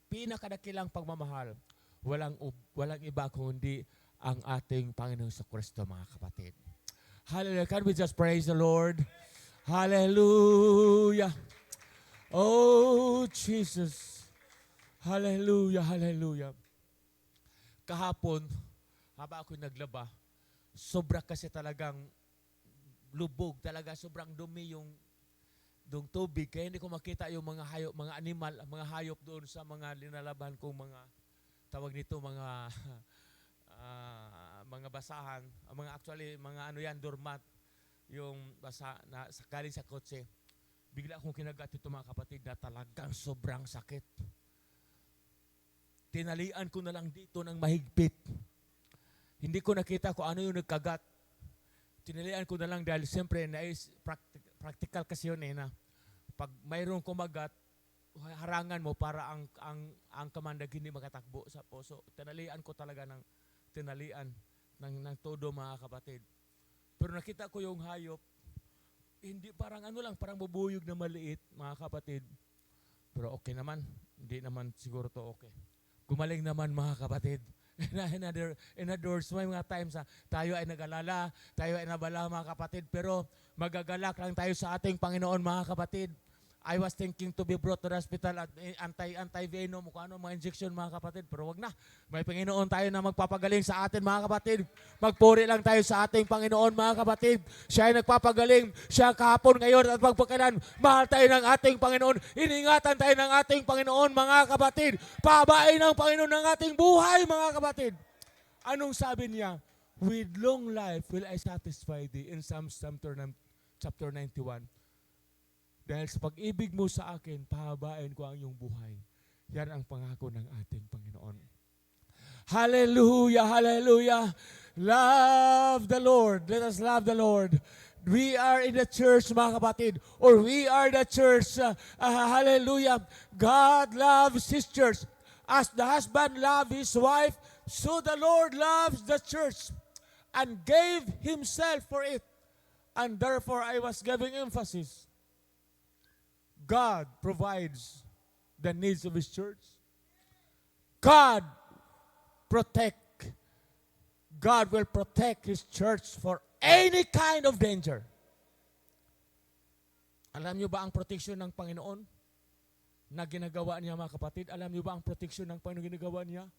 pinakadakilang pagmamahal, walang iba kundi ang ating Panginoon sa Kristo, mga kapatid. Hallelujah. Can we just praise the Lord? Hallelujah. Oh, Jesus. Hallelujah, hallelujah. Kahapon, habang ako'y naglaba, sobra kasi talagang lubog, talaga sobrang dumi yung tubig, kaya hindi ko makita yung mga hayop, mga animal, mga hayop doon sa mga linalaban kong mga, tawag nito, mga mga basahan, mga ano yan, doormat, yung basa na galing sa kotse. Bigla akong kinagat ito, mga kapatid, na talagang sobrang sakit. Tinalian ko na lang dito ng mahigpit. Hindi ko nakita kung ano yung nagkagat. Tinalian ko na lang dahil siyempre practical kasi yun na pag mayroong kumagat, harangan mo para ang kamandag hindi makatakbo sa puso. Tinalian ko talaga ng todo, mga kapatid. Pero nakita ko yung hayop, hindi parang parang bubuyog na maliit, mga kapatid. Pero okay naman, hindi naman siguro to okay. Gumaling naman, mga kapatid. In other words, may mga times tayo ay nag-alala, tayo ay nabala, mga kapatid, pero magagalak lang tayo sa ating Panginoon, mga kapatid. I was thinking to be brought to the hospital at anti-venom, kung ano, mga injection, mga kapatid, pero wag na. May Panginoon tayo na magpapagaling sa atin, mga kapatid. Magpuri lang tayo sa ating Panginoon, mga kapatid. Siya ay nagpapagaling, siya kahapon, ngayon at magpakailan. Mahal tayo ng ating Panginoon. Iningatan tayo ng ating Panginoon, mga kapatid. Pabain ng Panginoon ng ating buhay, mga kapatid. Anong sabi niya? With long life will I satisfy thee, in Psalms chapter 91. Dahil sa pag-ibig mo sa akin, pahabain ko ang iyong buhay. Yan ang pangako ng ating Panginoon. Hallelujah, hallelujah. Love the Lord. Let us love the Lord. We are in the church, mga kapatid, or we are the church. Hallelujah. God loves His church. As the husband loves his wife, so the Lord loves the church and gave Himself for it. And therefore, I was giving emphasis. God provides the needs of His church. God will protect His church for any kind of danger. Alam niyo ba ang protection ng Panginoon na ginagawa niya, mga kapatid? Alam niyo ba ang protection ng Panginoon ginagawa niya?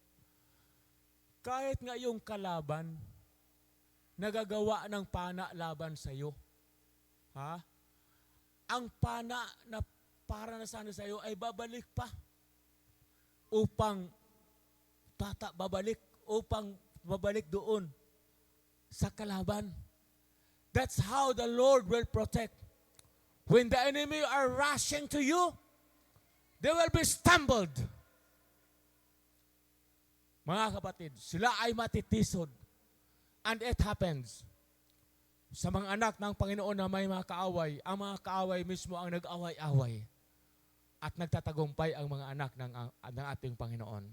Kahit nga yung kalaban, nagagawa ng pana laban sa iyo. Ha? Ang pana na para na sana sa iyo ay babalik pa upang babalik doon sa kalaban. That's how the Lord will protect. When the enemy are rushing to you, they will be stumbled. Mga kapatid, sila ay matitisod. And it happens. Sa mga anak ng Panginoon na may mga kaaway, ang mga kaaway mismo ang nag-away-away. At nagtatagumpay ang mga anak ng ating Panginoon.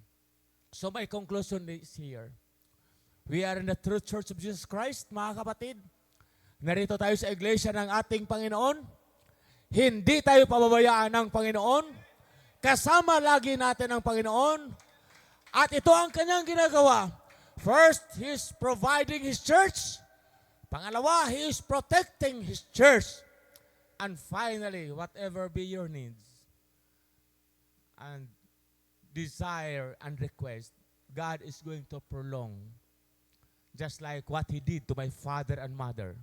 So my conclusion is here. We are in the true Church of Jesus Christ, mga kapatid. Narito tayo sa iglesia ng ating Panginoon. Hindi tayo pababayaan ng Panginoon. Kasama lagi natin ang Panginoon. At ito ang kanyang ginagawa. First, He is providing His church. Pangalawa, He is protecting His church. And finally, whatever be your needs and desire and request, God is going to prolong. Just like what He did to my father and mother.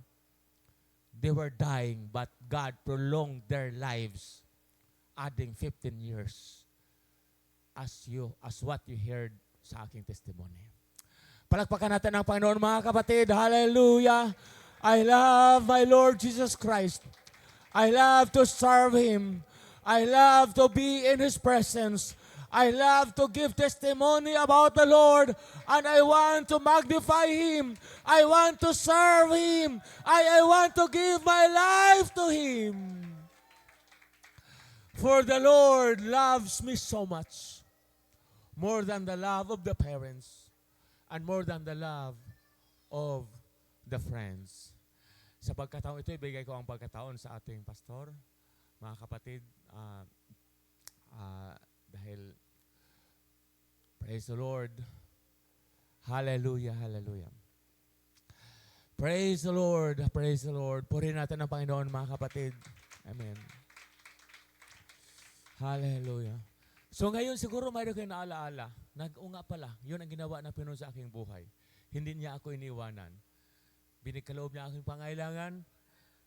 They were dying, but God prolonged their lives, adding 15 years. As what you heard sa aking testimony. Palakpakan natin ang Panginoon, mga kapatid. Hallelujah! I love my Lord Jesus Christ. I love to serve Him. I love to be in His presence. I love to give testimony about the Lord, and I want to magnify Him. I want to serve Him. I want to give my life to Him. For the Lord loves me so much, more than the love of the parents, and more than the love of the friends. Sa pagkataon ito, ibigay ko ang pagkataon sa ating pastor, mga kapatid, dahil praise the Lord. Hallelujah, hallelujah. Praise the Lord, praise the Lord. Purihin natin ang Panginoon, mga kapatid. Amen. Hallelujah. So ngayon siguro mayroon kayo naalaala. Nag-unga pala, yun ang ginawa ng Pinoon sa aking buhay. Hindi niya ako iniwanan. Binikaloob niya aking pangailangan,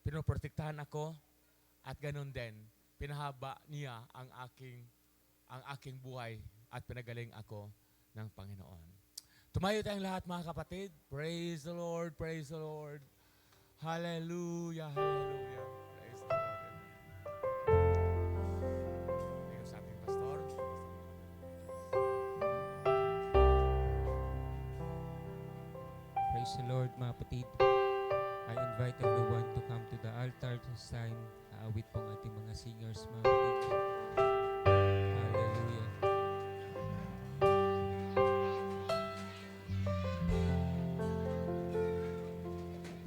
pinoprotektahan ako, at ganun din, pinahaba niya ang aking buhay at pinagaling ako ng Panginoon. Tumayo tayong lahat, mga kapatid. Praise the Lord, praise the Lord. Hallelujah, hallelujah. Praise the Lord. Tingnan sa ating pastor. Praise the Lord, mga kapatid. I invite everyone to come to the altar this time. Aawit pong ating mga singers, mga kapatid. Hallelujah.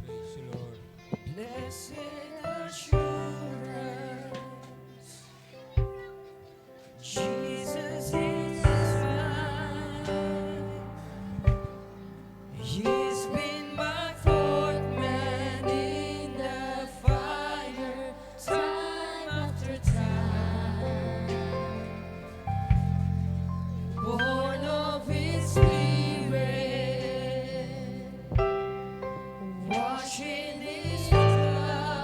Praise the Lord. Blessed assurance, Jesus is mine. He's been my fourth man in the fire, time after time. Born of His Spirit, washed in His blood.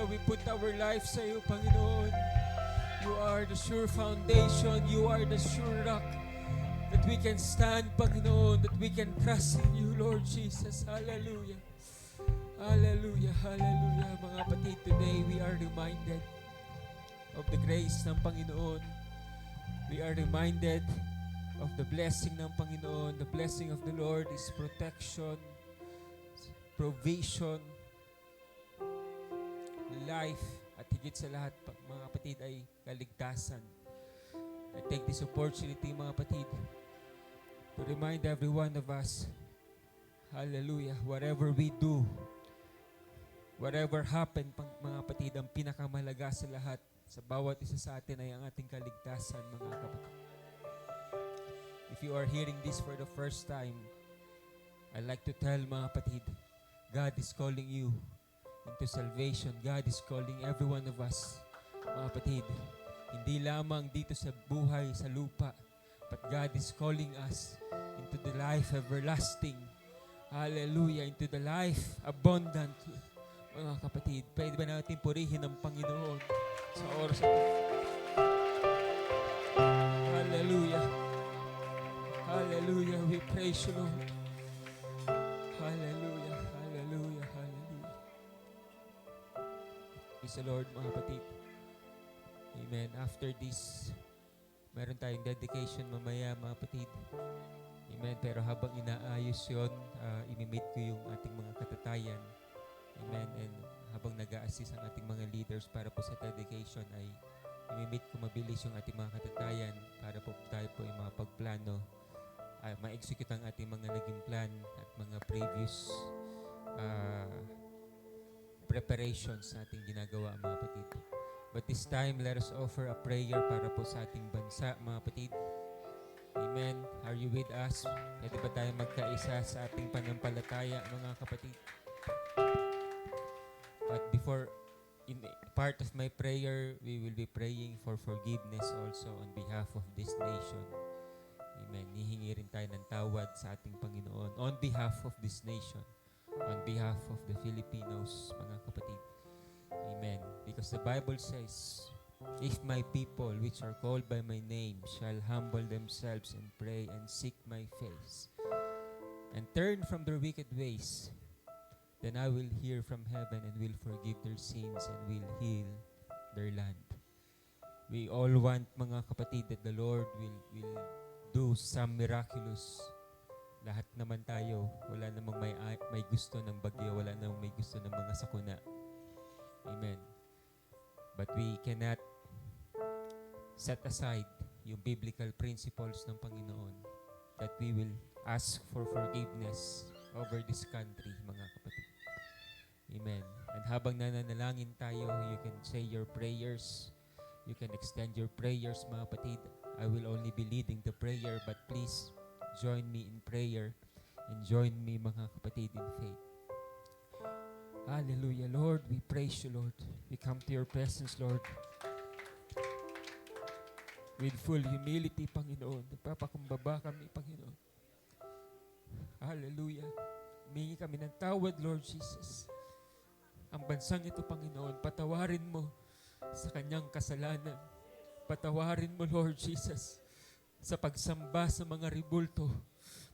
we put our life sa iyo, Panginoon. You are the sure foundation. You are the sure rock that we can stand, Panginoon, that we can trust in you, Lord Jesus. Hallelujah. Hallelujah, hallelujah. Mga kapatid, today we are reminded of the grace ng Panginoon. We are reminded of the blessing ng Panginoon. The blessing of the Lord is protection, provision, life, at higit sa lahat, mga kapatid, ay kaligtasan. I take this opportunity, mga kapatid, to remind every one of us, hallelujah, whatever we do, whatever happen, mga kapatid, ang pinakamalaga sa lahat, sa bawat isa sa atin ay ang ating kaligtasan, mga kapatid. If you are hearing this for the first time, I'd like to tell, mga kapatid, God is calling you into salvation. God is calling every one of us, mga kapatid, hindi lamang dito sa buhay, sa lupa, but God is calling us into the life everlasting. Hallelujah, into the life abundant. Mga kapatid, pwede ba natin purihin ang Panginoon sa oras ito? Hallelujah. Hallelujah. We praise you, Lord. Hallelujah. Hallelujah. Hallelujah. Praise the Lord, mga kapatid. Amen. After this, meron tayong dedication mamaya, mga kapatid. Amen. Pero habang inaayos yun, imimit ko yung ating mga katatayan. Amen. And habang nag-a-assist ang ating mga leaders para po sa dedication, ay imimit ko mabilis yung ating mga katatayan para po tayo po ay mapagplano, ma-execute ang ating mga naging plan at mga previous preparations na ating ginagawa, mga kapatid. But this time, let us offer a prayer para po sa ating bansa, mga kapatid. Amen. Are you with us? Pwede ba tayo magkaisa sa ating panampalataya, mga kapatid? But before, in part of my prayer, we will be praying for forgiveness also on behalf of this nation. Amen. Hihingi rin tayo ng tawad sa ating Panginoon on behalf of this nation, on behalf of the Filipinos, mga kapatid. Amen. Because the Bible says, if my people which are called by my name shall humble themselves and pray and seek my face and turn from their wicked ways, then I will hear from heaven and will forgive their sins and will heal their land. We all want, mga kapatid, that the Lord will do some miraculous. Lahat naman tayo, wala namang may gusto ng bagyo, wala namang may gusto ng mga sakuna. Amen. But we cannot set aside yung biblical principles ng Panginoon that we will ask for forgiveness over this country, mga kapatid. Amen. And habang nananalangin tayo, you can say your prayers. You can extend your prayers, mga kapatid. I will only be leading the prayer, but please join me in prayer and join me, mga kapatid, in faith. Hallelujah, Lord. We praise you, Lord. We come to your presence, Lord. With full humility, Panginoon. Nagpapakumbaba kami, Panginoon. Hallelujah. Humingi kami ng tawad, Lord Jesus. Ang bansang ito, Panginoon, patawarin mo sa kanyang kasalanan. Patawarin mo, Lord Jesus, sa pagsamba sa mga ribulto.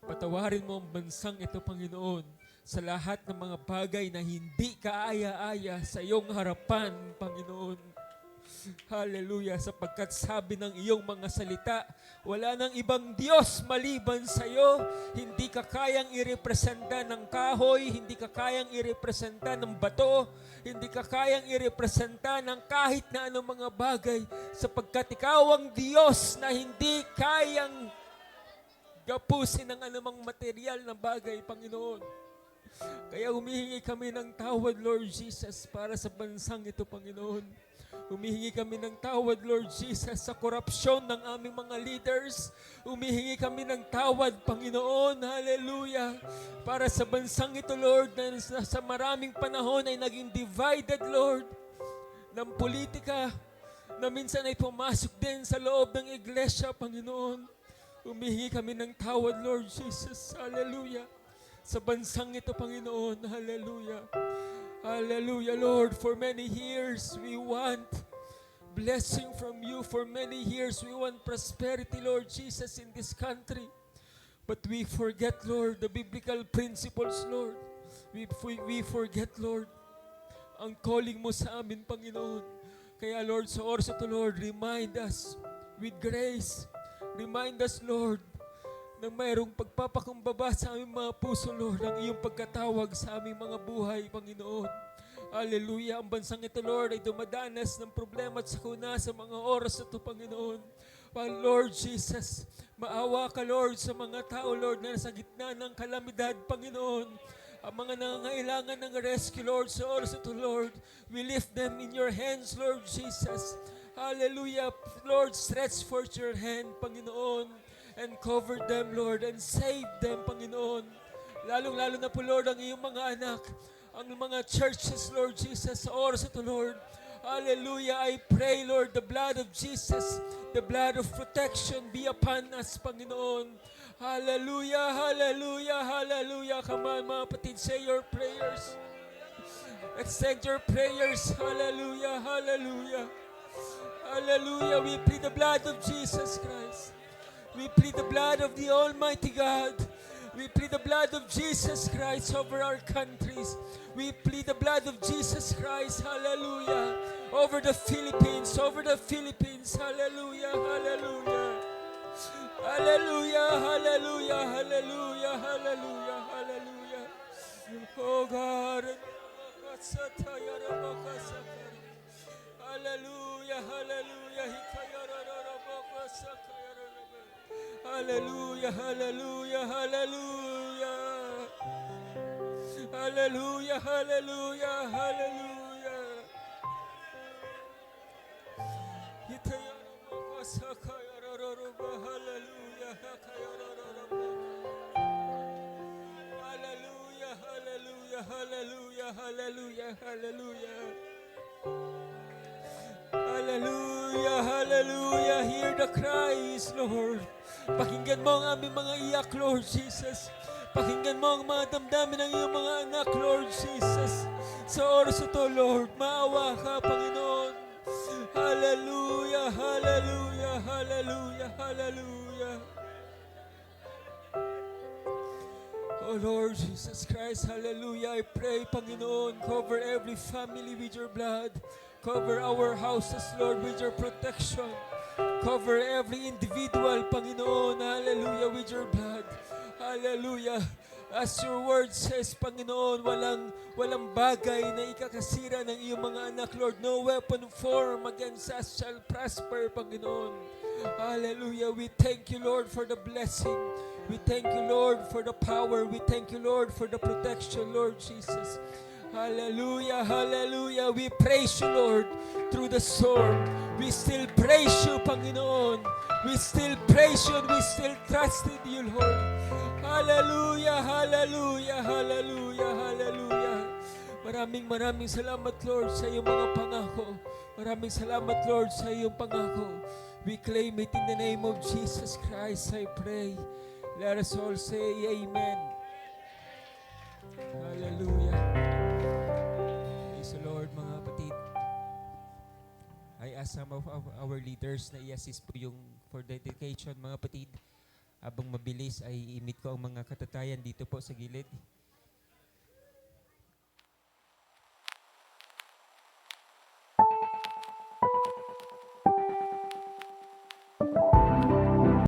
Patawarin mo ang bansang ito, Panginoon, sa lahat ng mga bagay na hindi kaaya-aya sa iyong harapan, Panginoon. Hallelujah, sapagkat sabi ng iyong mga salita, wala nang ibang Diyos maliban sa iyo. Hindi ka kayang irepresenta ng kahoy, hindi ka kayang irepresenta ng bato, hindi ka kayang irepresenta ng kahit na anong mga bagay, sapagkat ikaw ang Diyos na hindi kayang gapusin ng anumang material na bagay, Panginoon. Kaya humihingi kami ng tawad, Lord Jesus, para sa bansang ito, Panginoon. Humihingi kami ng tawad, Lord Jesus, sa korupsyon ng aming mga leaders. Humihingi kami ng tawad, Panginoon, hallelujah, para sa bansang ito, Lord, na sa maraming panahon ay naging divided, Lord, ng politika, na minsan ay pumasok din sa loob ng iglesia, Panginoon. Humihingi kami ng tawad, Lord Jesus, hallelujah, sa bansang ito, Panginoon, hallelujah. Hallelujah, Lord. For many years, we want blessing from you. For many years, we want prosperity, Lord Jesus, in this country. But we forget, Lord, the biblical principles, Lord. We forget, Lord, ang calling mo sa amin, Panginoon. Kaya, Lord, sa oras ito, Lord, remind us with grace. Remind us, Lord, na mayroong pagpapakumbaba sa aming mga puso, Lord, ang iyong pagkatawag sa aming mga buhay, Panginoon. Hallelujah. Ang bansang ito, Lord, ay dumadanas ng problema at sakuna sa mga oras na ito, Panginoon. Lord Jesus, maawa ka, Lord, sa mga tao, Lord, na nasa gitna ng kalamidad, Panginoon. Ang mga nangangailangan ng rescue, Lord, sa oras ito, Lord, we lift them in your hands, Lord Jesus. Hallelujah. Lord, stretch forth your hand, Panginoon, and cover them, Lord, and save them, Panginoon. Lalong-lalo na po, Lord, ang iyong mga anak, ang mga churches, Lord Jesus, sa oras ito, Lord. Hallelujah. I pray, Lord, the blood of Jesus, the blood of protection be upon us, Panginoon. Hallelujah, hallelujah, hallelujah. Come on, mga kapatid, say your prayers. Extend your prayers. Hallelujah, hallelujah. Hallelujah. We plead the blood of Jesus Christ. We plead the blood of the Almighty God. We plead the blood of Jesus Christ over our countries. We plead the blood of Jesus Christ, hallelujah, over the Philippines, Hallelujah, hallelujah. Hallelujah, hallelujah, hallelujah, hallelujah, hallelujah. Oh God. Hallelujah, hallelujah. Hallelujah, hallelujah, hallelujah. Hallelujah, hallelujah, hallelujah. Hallelujah, hallelujah, hallelujah, hallelujah, hallelujah. Hallelujah, hallelujah. Hear the cries, Lord. Pakinggan mo ang aming mga iyak, Lord Jesus. Pakinggan mo ang mga damdamin ng iyong mga anak, Lord Jesus. Sa oras ito, Lord, maawa ka, Panginoon. Hallelujah, hallelujah, hallelujah, hallelujah. Oh Lord Jesus Christ, hallelujah. I pray, Panginoon, cover every family with your blood. Cover our houses, Lord, with your protection. Cover every individual, Panginoon, hallelujah, with your blood. Hallelujah. As your word says, Panginoon, walang bagay na ikakasira ng iyong mga anak, Lord. No weapon formed against us shall prosper, Panginoon. Hallelujah. We thank you, Lord, for the blessing. We thank you, Lord, for the power. We thank you, Lord, for the protection, Lord Jesus. Hallelujah, hallelujah. We praise you, Lord, through the storm. We still praise you, Panginoon. We still praise you and we still trust in you, Lord. Hallelujah, hallelujah, hallelujah, hallelujah. Maraming salamat, Lord, sa iyong mga pangako. Maraming salamat, Lord, sa iyong pangako. We claim it in the name of Jesus Christ, I pray. Let us all say amen. Hallelujah. Praise the Lord, mga kapatid. I ask some of our leaders na i-assist po yung for dedication, mga kapatid. Habang mabilis ay imit ko ang mga katatayan dito po sa gilid.